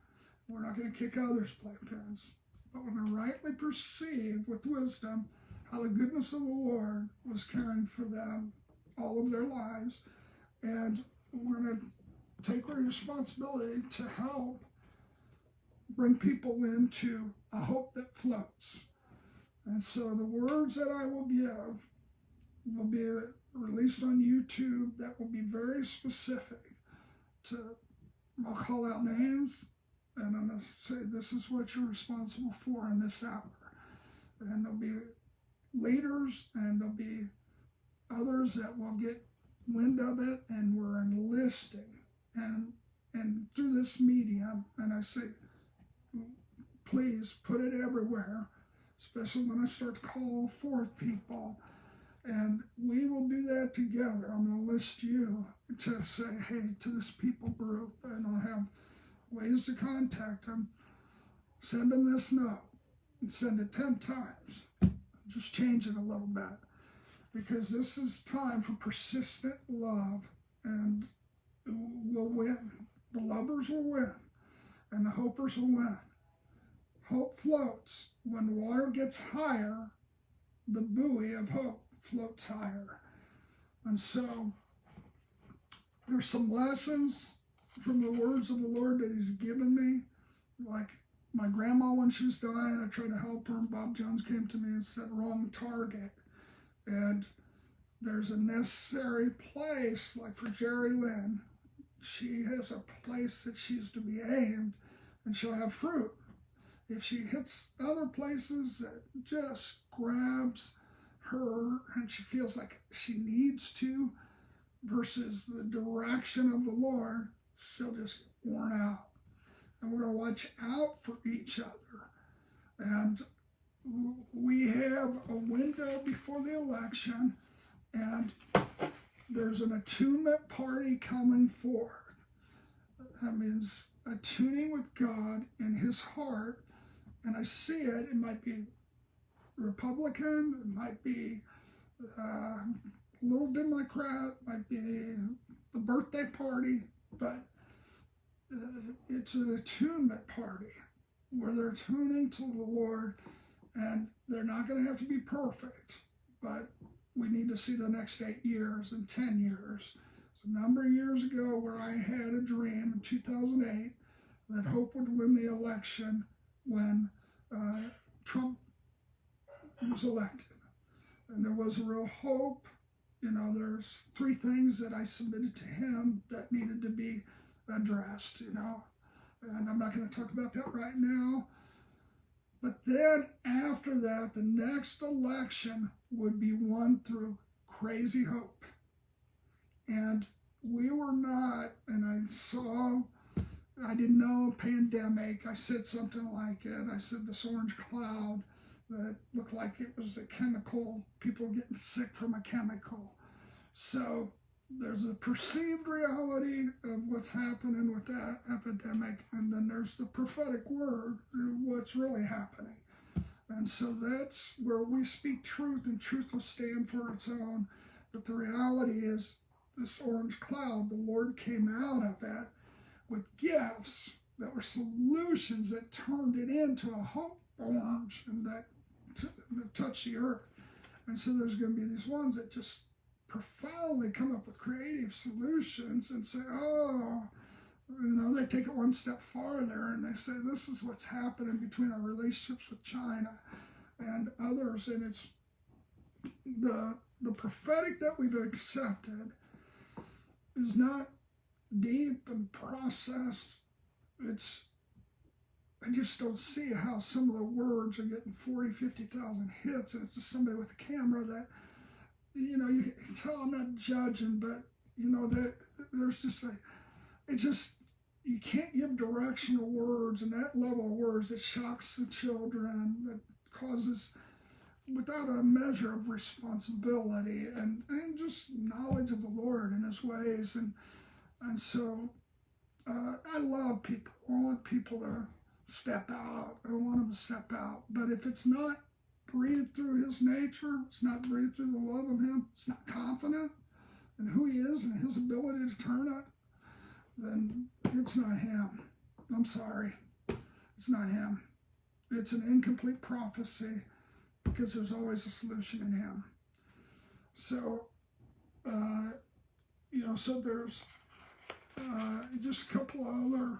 Speaker 1: We're not going to kick others' playpens, but we're going to rightly perceive with wisdom how the goodness of the Lord was caring for them all of their lives, and we're going to take our responsibility to help bring people into a hope that floats. And so the words that I will give will be released on YouTube that will be very specific I'll call out names, and I'm going to say this is what you're responsible for in this hour. And there'll be leaders and there'll be others that will get wind of it, and we're enlisting. And through this medium, and I say, please put it everywhere, especially when I start to call forth people. And we will do that together. I'm going to list you to say, hey, to this people group, and I'll have ways to contact them. Send them this note. And send it 10 times. Just change it a little bit. Because this is time for persistent love, and we'll win. The lovers will win, and the hopers will win. Hope floats. When the water gets higher, the buoy of hope floats higher. And so there's some lessons from the words of the Lord that he's given me. Like my grandma, when she was dying, I tried to help her, and Bob Jones came to me and said, wrong target. And there's a necessary place, like for Jerry Lynn, she has a place that she's to be aimed, and she'll have fruit. If she hits other places that just grabs her and she feels like she needs to versus the direction of the Lord, she'll just get worn out. And we're going to watch out for each other. And we have a window before the election, and there's an attunement party coming forth. That means attuning with God in his heart, and I see it. It might be Republican, it might be a little Democrat, it might be the birthday party, but it's an attunement party where they're tuning to the Lord, and they're not going to have to be perfect, but we need to see the next 8 years and 10 years. It's a number of years ago where I had a dream in 2008 that Hope would win the election when Trump was elected. And there was a real hope. You know, there's 3 things that I submitted to him that needed to be addressed, you know. And I'm not going to talk about that right now. But then after that, the next election would be won through crazy hope. And we were not, and I didn't know pandemic. I said something like it. I said this orange cloud that looked like it was a chemical, people getting sick from a chemical. So there's a perceived reality of what's happening with that epidemic, and then there's the prophetic word, what's really happening. And so that's where we speak truth, and truth will stand for its own. But the reality is, this orange cloud, the Lord came out of it with gifts that were solutions that turned it into a hope orange and that touched the earth. And so there's going to be these ones that just profoundly come up with creative solutions and say, oh, you know, they take it one step farther and they say, this is what's happening between our relationships with China and others. And it's the prophetic that we've accepted is not deep and processed. I just don't see how some of the words are getting 40, 50,000 hits, and it's just somebody with a camera that, you know, you can tell I'm not judging, but, you know, there's just you can't give directional words, and that level of words that shocks the children, that causes, without a measure of responsibility and just knowledge of the Lord and his ways. And so I love people. I want people to step out. I want them to step out. But if it's not breathed through his nature, it's not breathed through the love of him, it's not confident in who he is and his ability to turn it, then it's not him. I'm sorry. It's not him. It's an incomplete prophecy because there's always a solution in him. So, you know, so there's just a couple of other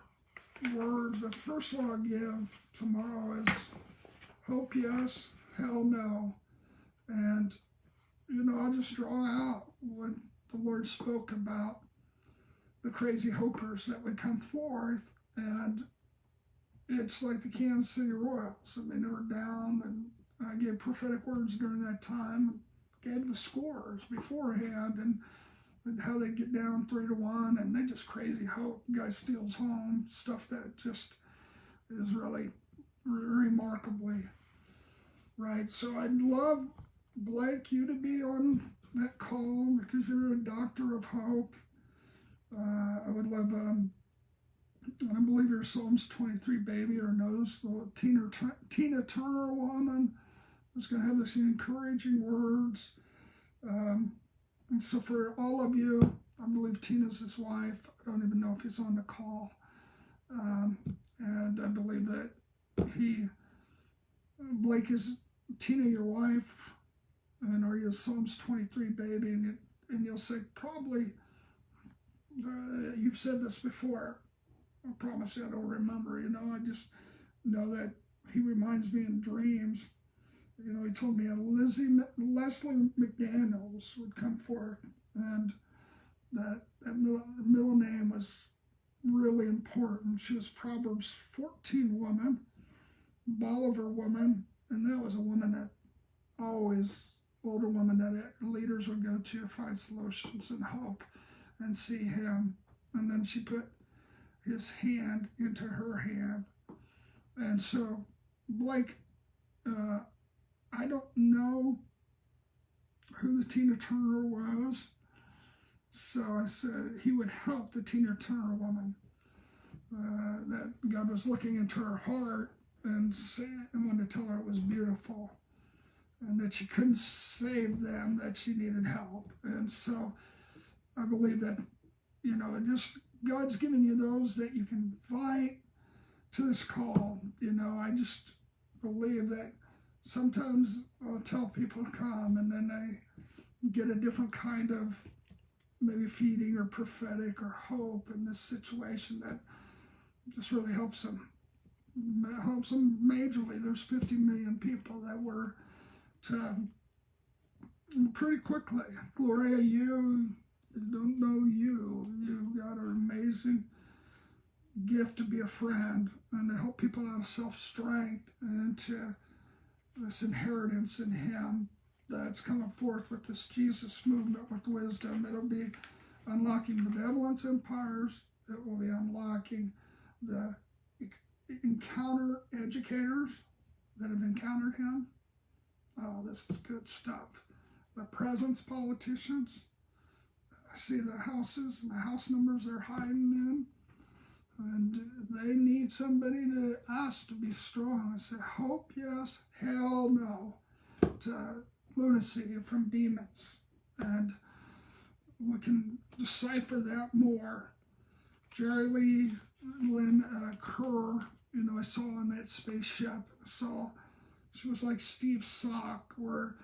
Speaker 1: words. But the first one I'll give tomorrow is hope yes, hell no. And, you know, I'll just draw out what the Lord spoke about the crazy hopers that would come forth. And it's like the Kansas City Royals. I mean, they were down, and I gave prophetic words during that time, gave the scores beforehand, and how they get down 3-1, and they just crazy hope. The guy steals home, stuff that just is really remarkably right. So I'd love, Blake, you to be on that call because you're a doctor of hope. I would love, I believe you're a Psalms 23 baby or knows the Tina Turner woman who's going to have this encouraging words. And so for all of you, I believe Tina's his wife. I don't even know if he's on the call. And I believe that Blake is Tina, your wife, and are you a Psalms 23 baby? And you'll say, probably, you've said this before. I promise you I don't remember. You know, I just know that he reminds me in dreams. You know, he told me Leslie McDaniels would come forth, and that middle name was really important. She was Proverbs 14 woman, Bolivar woman, and that was a woman that always, older woman that leaders would go to find solutions and hope and see him. And then she put his hand into her hand. And so Blake, I don't know who the Tina Turner was. So I said he would help the Tina Turner woman. That God was looking into her heart and wanted to tell her it was beautiful and that she couldn't save them, that she needed help. And so I believe that, just God's given you those that you can invite to this call. I just believe that sometimes I'll tell people to come and then they get a different kind of maybe feeding or prophetic or hope in this situation that just really helps them. Helps them majorly. There's 50 million people that were to pretty quickly. Gloria, you don't know you. You've got an amazing gift to be a friend and to help people out of self-strength and to this inheritance in Him that's coming forth with this Jesus movement with wisdom. It'll be unlocking benevolence empires. It will be unlocking the encounter educators that have encountered Him. Oh, this is good stuff. The presence politicians. I see the houses and the house numbers they're hiding in. And they need somebody to ask to be strong. I said, hope, yes, hell, no, to lunacy from demons. And we can decipher that more. Jerry Lee Lynn Kerr, I saw on that spaceship, she was like Steve Sock, where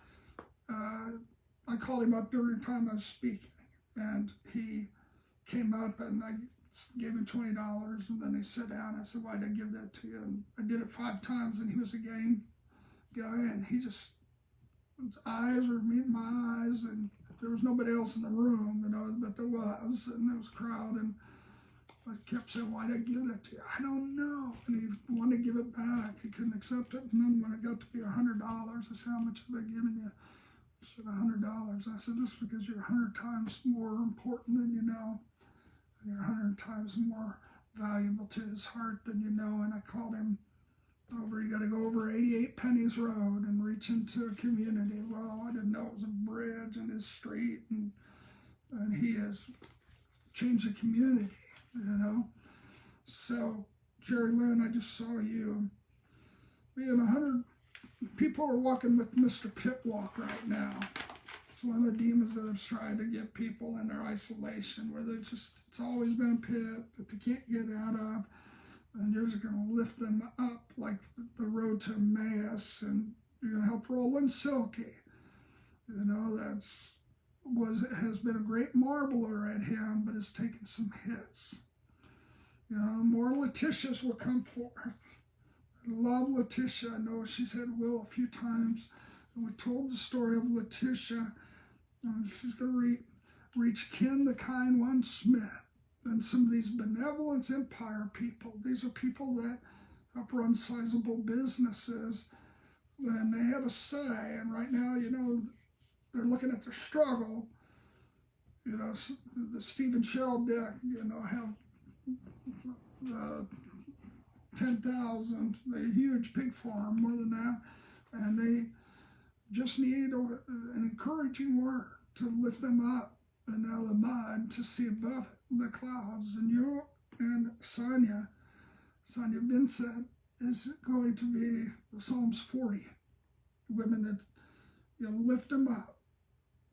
Speaker 1: I called him up during the time I was speaking. And he came up and I gave him $20 and then he sat down. I said, why'd I give that to you? And I did it 5 times and he was a game guy and he just, his eyes were meeting my eyes and there was nobody else in the room, but there was, and there was a crowd and I kept saying, why'd I give that to you? I don't know. And he wanted to give it back. He couldn't accept it. And then when it got to be $100, I said, how much have I given you? He said, $100. I said, this is because you're 100 times more important than you know. And you're 100 times more valuable to His heart than you know. And I called him over. You got to go over 88 Pennies Road and reach into a community. Well, I didn't know it was a bridge in his street. And he has changed the community, So, Jerry Lynn, I just saw you. We had 100 people are walking with Mr. Pitwalk right now. It's one of the demons that have tried to get people in their isolation, where it's always been a pit that they can't get out of. And you're just going to lift them up like the road to Emmaus, and you're going to help Roland Silky. Has been a great marbler at him, but has taken some hits. More Letitias will come forth. I love Letitia. I know she's had Will a few times. And we told the story of Letitia. She's going to reach Ken the Kind One Smith and some of these benevolence empire people. These are people that help run sizable businesses, and they have a say. And right now, they're looking at their struggle. The Steve and Cheryl Dick, have 10,000, a huge pig farm, more than that, and they just need an encouraging word to lift them up and out of the mud to see above the clouds. And you and Sonia Vincent is going to be the Psalms 40 women that lift them up.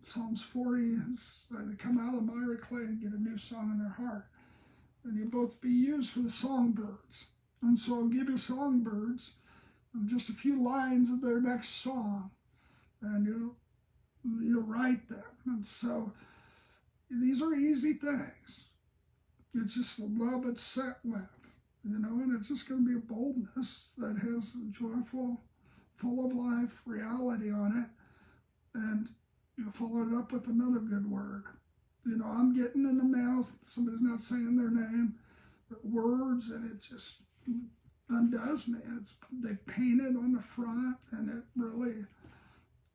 Speaker 1: Psalms 40 is they come out of the miry clay and get a new song in their heart. And you'll both be used for the songbirds. And so I'll give you songbirds just a few lines of their next song, and you'll write them. And so these are easy things. It's just the love it's set with, and it's just going to be a boldness that has a joyful, full of life reality on it. And you'll follow it up with another good word. I'm getting in the mouth, somebody's not saying their name, but words, and it just undoes me. They've painted on the front, and it really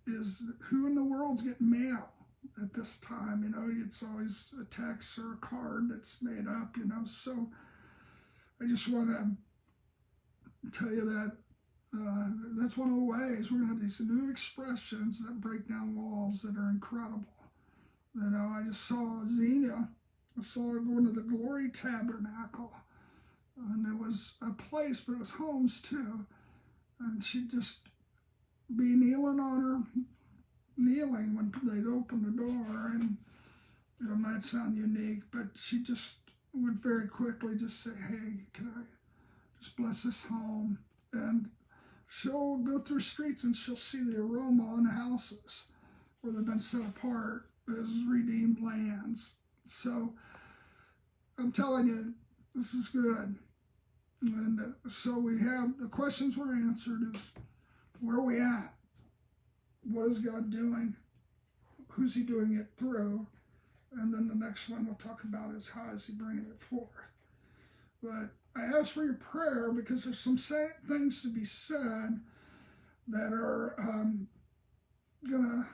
Speaker 1: is, who in the world's getting mail at this time? It's always a text or a card that's made up, so I just want to tell you that That's one of the ways we're going to have these new expressions that break down walls that are incredible. You know, I just saw Xenia. I saw her going to the Glory Tabernacle. And it was a place, but it was homes too. And she'd just be kneeling when they'd open the door. And it might sound unique, but she just would very quickly just say, hey, can I just bless this home? And she'll go through streets and she'll see the aroma on houses where they've been set apart as redeemed lands. So I'm telling you, this is good. And so we have the questions were answered is, where are we at? What is God doing? Who's he doing it through? And then the next one we'll talk about is, how is he bringing it forth? But I ask for your prayer because there's some things to be said that are gonna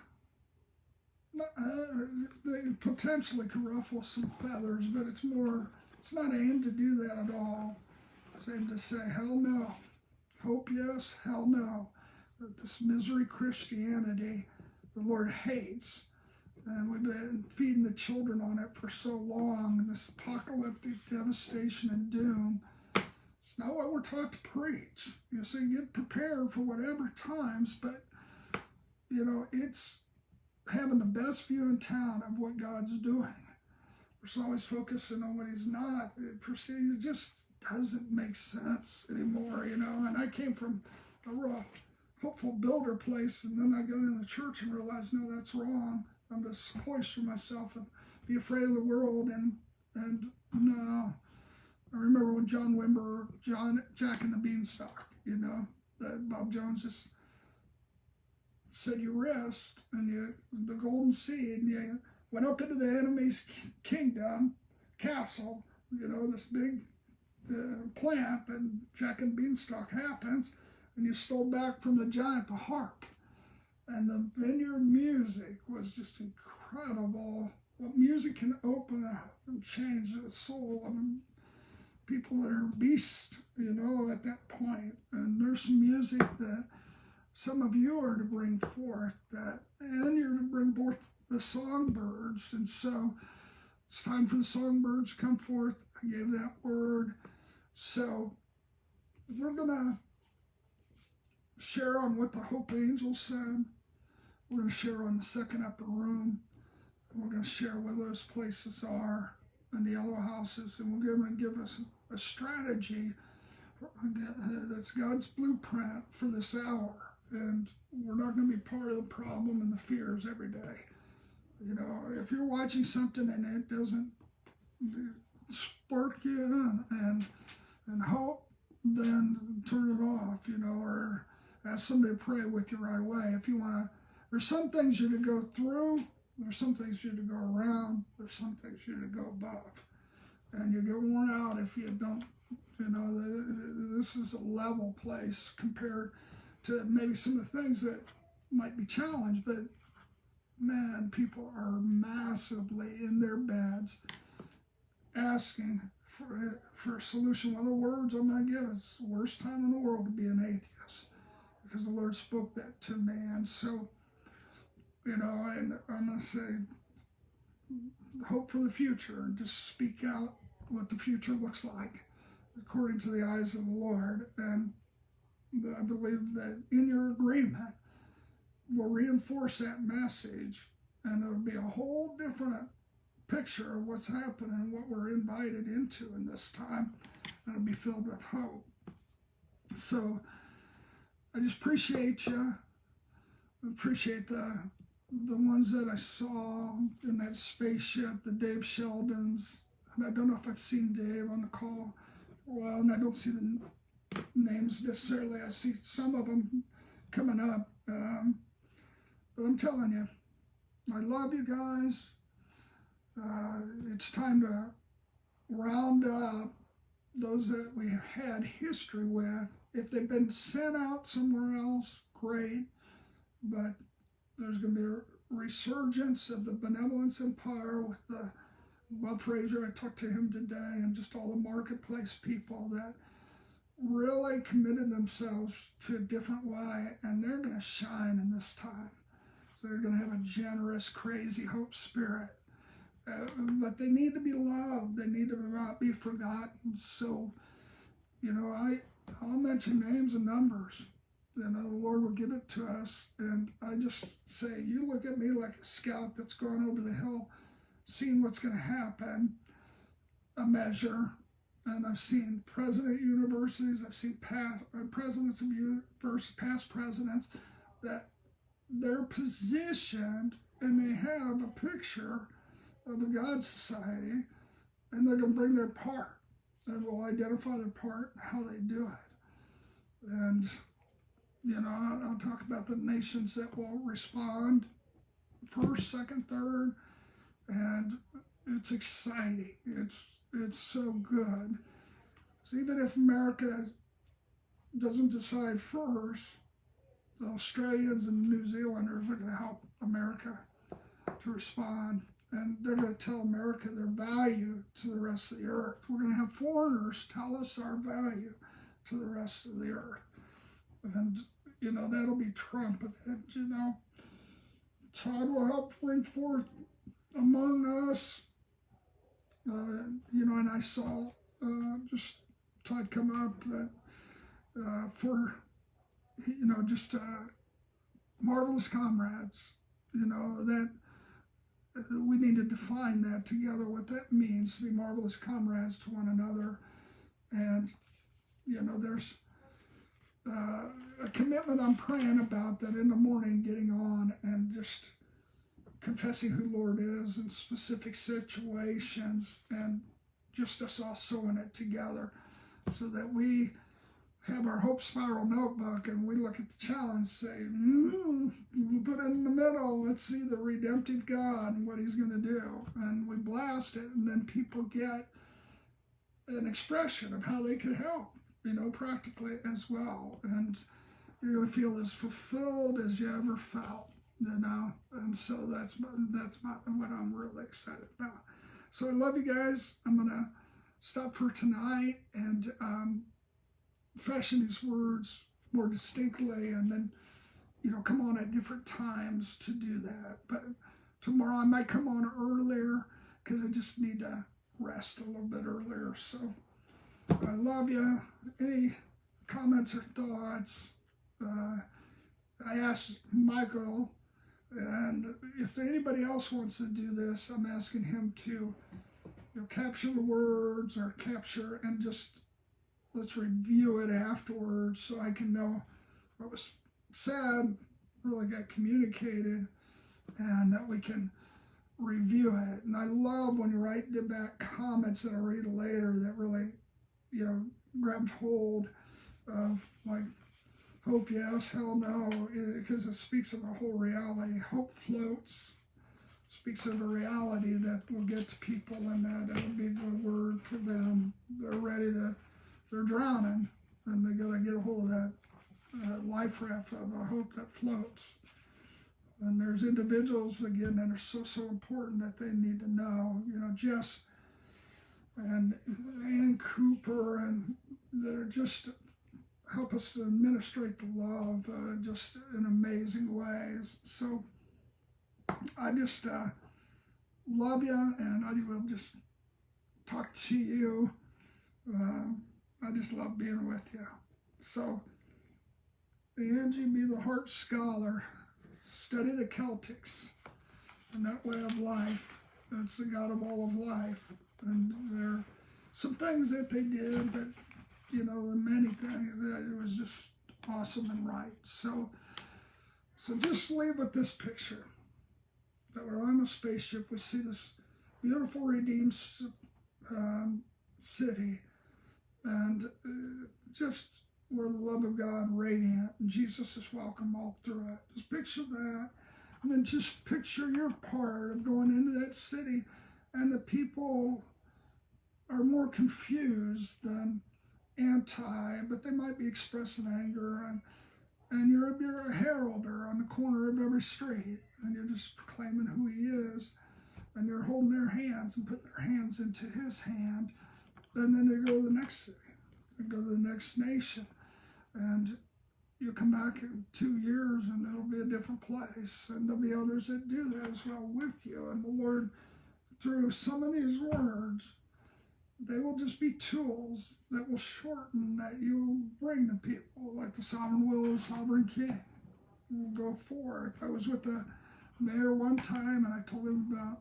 Speaker 1: they potentially could ruffle some feathers, but it's not aimed to do that at all. It's aimed to say, hell no. Hope yes, hell no. That this misery Christianity the Lord hates. And we've been feeding the children on it for so long, this apocalyptic devastation and doom. It's not what we're taught to preach. You see, get prepared for whatever times, but, you know, it's having the best view in town of what God's doing. We're always focusing on what he's not. It just doesn't make sense anymore, you know. And I came from a real hopeful builder place, and then I got in the church and realized, no, that's wrong. I'm just cloister myself and be afraid of the world, and no. I remember when John Wimber, Jack and the Beanstalk, you know, that Bob Jones just said you rest, and the golden seed, and you went up into the enemy's kingdom, castle, you know, this big plant, and Jack and Beanstalk happens, and you stole back from the giant the harp. And the vineyard music was just incredible. What music can open up and change the soul of people that are beasts, you know, at that point. And there's some music that some of you are to bring forth that, and you're to bring forth the songbirds. And so it's time for the songbirds to come forth. I gave that word. So we're going to share on what the Hope Angel said. We're going to share on the second upper room. We're going to share where those places are and the yellow houses, and we're going to give us a strategy that's God's blueprint for this hour. And we're not going to be part of the problem and the fears every day. You know, if you're watching something and it doesn't spark you and hope, then turn it off, you know, or ask somebody to pray with you right away. If you want to, there's some things you're to go through, there's some things you're to go around, there's some things you're to go above. And you get worn out if you don't, you know, this is a level place compared to maybe some of the things that might be challenged, but man, people are massively in their beds asking for a solution. One of the words I'm going to give is the worst time in the world to be an atheist, because the Lord spoke that to me. And so, you know, and I'm going to say, hope for the future, and just speak out what the future looks like according to the eyes of the Lord. And I believe that in your agreement will reinforce that message, and it'll be a whole different picture of what's happening and what we're invited into in this time. It'll be filled with hope. So I just appreciate you. I appreciate the ones that I saw in that spaceship, the Dave Sheldons. And I don't know if I've seen Dave on the call. Well, and I don't see the names necessarily. I see some of them coming up. But I'm telling you, I love you guys. It's time to round up those that we have had history with. If they've been sent out somewhere else, great. But there's going to be a resurgence of the benevolence empire with Bob Fraser. I talked to him today, and just all the marketplace people that really committed themselves to a different way, and they're going to shine in this time. So they're going to have a generous, crazy hope spirit. But they need to be loved. They need to not be forgotten. So, I'll mention names and numbers. The Lord will give it to us. And I just say, you look at me like a scout that's gone over the hill, seeing what's going to happen, a measure. And I've seen president universities, I've seen presidents of universities, past presidents, that they're positioned and they have a picture of a God society, and they're going to bring their part and will identify their part and how they do it. And, I'll talk about the nations that will respond first, second, third, and it's exciting. It's so good. So even if America doesn't decide first, the Australians and New Zealanders are going to help America to respond. And they're going to tell America their value to the rest of the earth. We're going to have foreigners tell us our value to the rest of the earth. And, that'll be trumpeted, Todd will help bring forth among us, and I saw just Todd come up that for, just marvelous comrades, that we need to define that together, what that means to be marvelous comrades to one another. And, there's a commitment I'm praying about, that in the morning getting on and just confessing who Lord is in specific situations, and just us all sewing it together so that we have our Hope Spiral notebook and we look at the challenge and say, we'll put it in the middle. Let's see the redemptive God and what he's going to do. And we blast it, and then people get an expression of how they can help, practically as well. And you're going to feel as fulfilled as you ever felt, And so that's what I'm really excited about. So I love you guys. I'm going to stop for tonight and fashion these words more distinctly, and then come on at different times to do that. But tomorrow I might come on earlier because I just need to rest a little bit earlier. So I love you. Any comments or thoughts? I asked Michael, and if anybody else wants to do this, I'm asking him to capture the words or capture, and just let's review it afterwards so I can know what was said, really got communicated, and that we can review it. And I love when you write back comments that I'll read later that really, grabbed hold of, like, hope yes, hell no, because it speaks of a whole reality. Hope floats, speaks of a reality that will get to people, and that it'll be the word for them. They're drowning, and they got to get a hold of that life raft of a hope that floats. And there's individuals, again, that are so important that they need to know, Jess and Ann Cooper, and they're just help us to administrate the love just in amazing ways. So I just love you, and I will just talk to you. I just love being with you. So, Angie, be the heart scholar. Study the Celtics and that way of life. It's the God of all of life. And there are some things that they did, but, many things that it was just awesome and right. So just leave with this picture, that we're on a spaceship, we see this beautiful redeemed city, and just where the love of God radiant, and Jesus is welcome all through it. Just picture that, and then just picture your part of going into that city, and the people are more confused than anti, but they might be expressing anger, and you're a heralder on the corner of every street, and you're just proclaiming who he is, and they're holding their hands and putting their hands into his hand, and then they go to the next city, and go to the next nation. And you'll come back in 2 years and it'll be a different place. And there'll be others that do that as well with you. And the Lord, through some of these words, they will just be tools that will shorten that you'll bring to people, like the sovereign will of the sovereign king. We'll go forward. I was with the mayor one time and I told him about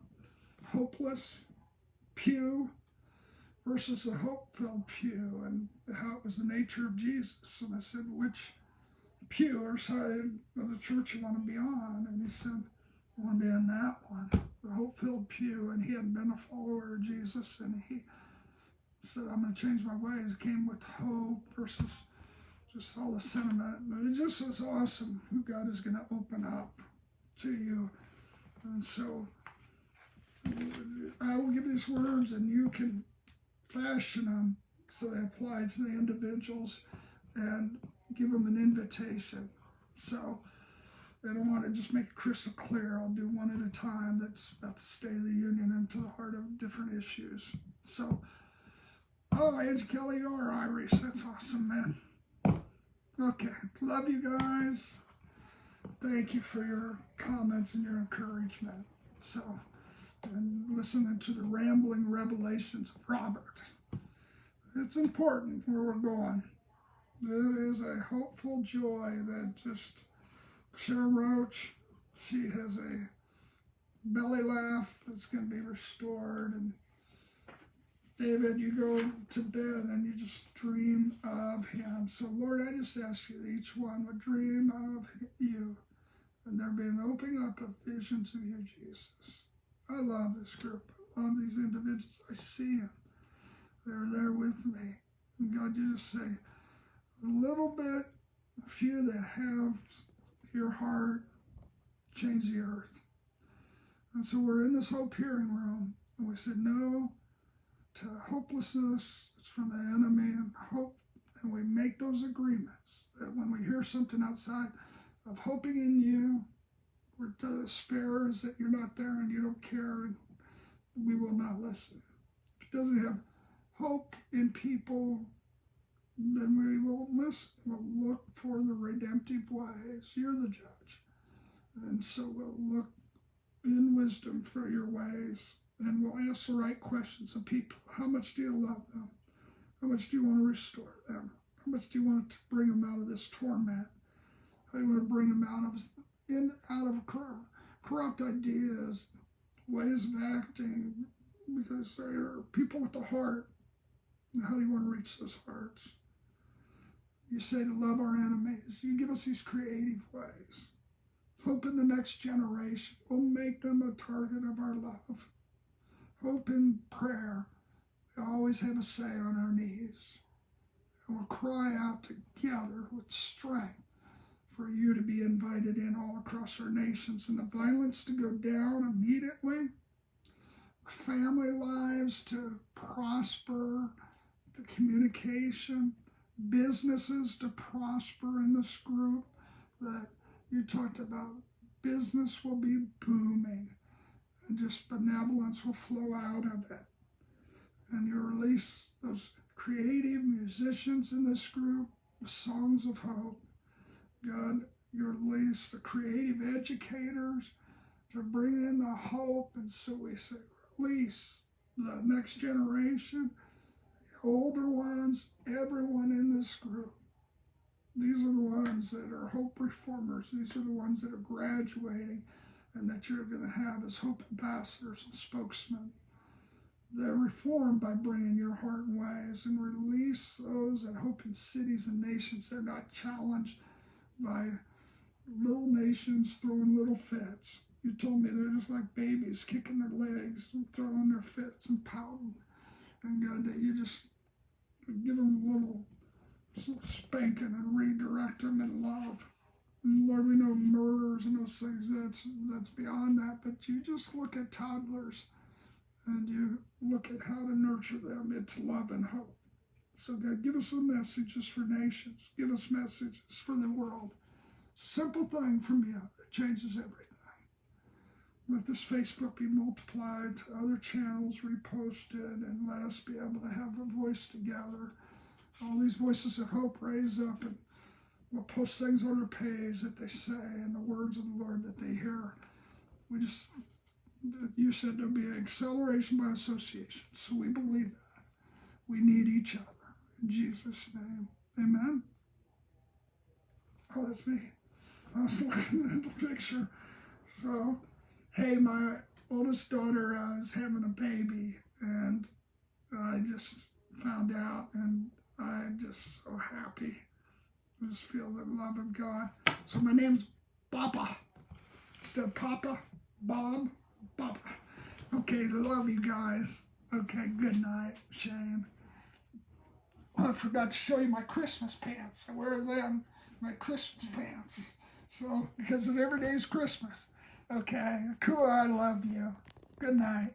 Speaker 1: hopeless pew versus the hope-filled pew and how it was the nature of Jesus. And I said, which pew or side of the church you want to be on? And he said, I want to be in that one, the hope-filled pew. And he hadn't been a follower of Jesus, and he said, I'm going to change my ways. It came with hope versus just all the sentiment. And it just is awesome who God is going to open up to you. And so I will give these words, and you can fashion them so they apply to the individuals and give them an invitation. So I don't want to just make it crystal clear. I'll do one at a time. That's about the State of the Union and to the heart of different issues. So, oh, Angie Kelly, you are Irish. That's awesome, man. Okay, love you guys. Thank you for your comments and your encouragement. So, and listening to the rambling revelations of Robert. It's important where we're going. It is a hopeful joy that just Sharon Roach, she has a belly laugh that's going to be restored. And David, you go to bed and you just dream of him. So Lord, I just ask you that each one would dream of you and there be an opening up of visions of you, Jesus. I love this group. I love these individuals. I see them. They're there with me. And God, you just say, a little bit, a few that have your heart, change the earth. And so we're in this hope hearing room, and we said no to hopelessness. It's from the enemy, and hope. And we make those agreements that when we hear something outside of hoping in you, or despairs that you're not there and you don't care, and we will not listen. If it doesn't have hope in people, then we won't listen. We'll look for the redemptive ways. You're the judge. And so we'll look in wisdom for your ways, and we'll ask the right questions of people. How much do you love them? How much do you want to restore them? How much do you want to bring them out of this torment? How do you want to bring them out of corrupt ideas, ways of acting, because they are people with the heart. And how do you want to reach those hearts? You say to love our enemies. You give us these creative ways. Hope in the next generation. We'll make them a target of our love. Hope in prayer. We always have a say on our knees. And we'll cry out together with strength for you to be invited in all across our nations, and the violence to go down immediately, family lives to prosper, the communication, businesses to prosper in this group, that you talked about. Business will be booming, and just benevolence will flow out of it. And you release those creative musicians in this group with songs of hope. God, you release the creative educators to bring in the hope. And so we say, release the next generation, the older ones, everyone in this group. These are the ones that are hope reformers. These are the ones that are graduating and that you're going to have as hope ambassadors and spokesmen. They're reformed by bringing your heart and ways, and release those that hope in cities and nations. They're not challenged by little nations throwing little fits. You told me they're just like babies kicking their legs and throwing their fits and pouting. And God, that you just give them a little spanking and redirect them in love. And Lord, we know murders and those things, that's beyond that. But you just look at toddlers and you look at how to nurture them. It's love and hope. So God, give us the messages for nations. Give us messages for the world. It's a simple thing from you that changes everything. Let this Facebook be multiplied to other channels, reposted, and let us be able to have a voice together all these voices of hope raise up, and we'll post things on our page that they say and the words of the Lord that they hear. You said there'll be an acceleration by association, so we believe that. We need each other. In Jesus' name, amen. Oh, that's me. I was looking at the picture. So, hey, my oldest daughter is having a baby, and I just found out, and I'm just so happy. I just feel the love of God. So my name's Papa. Instead of Papa, Bob, Papa. Okay, love you guys. Okay, good night, Shane. Oh, I forgot to show you my Christmas pants. I wear them, my Christmas pants. So, because every day is Christmas. Okay, cool, I love you. Good night.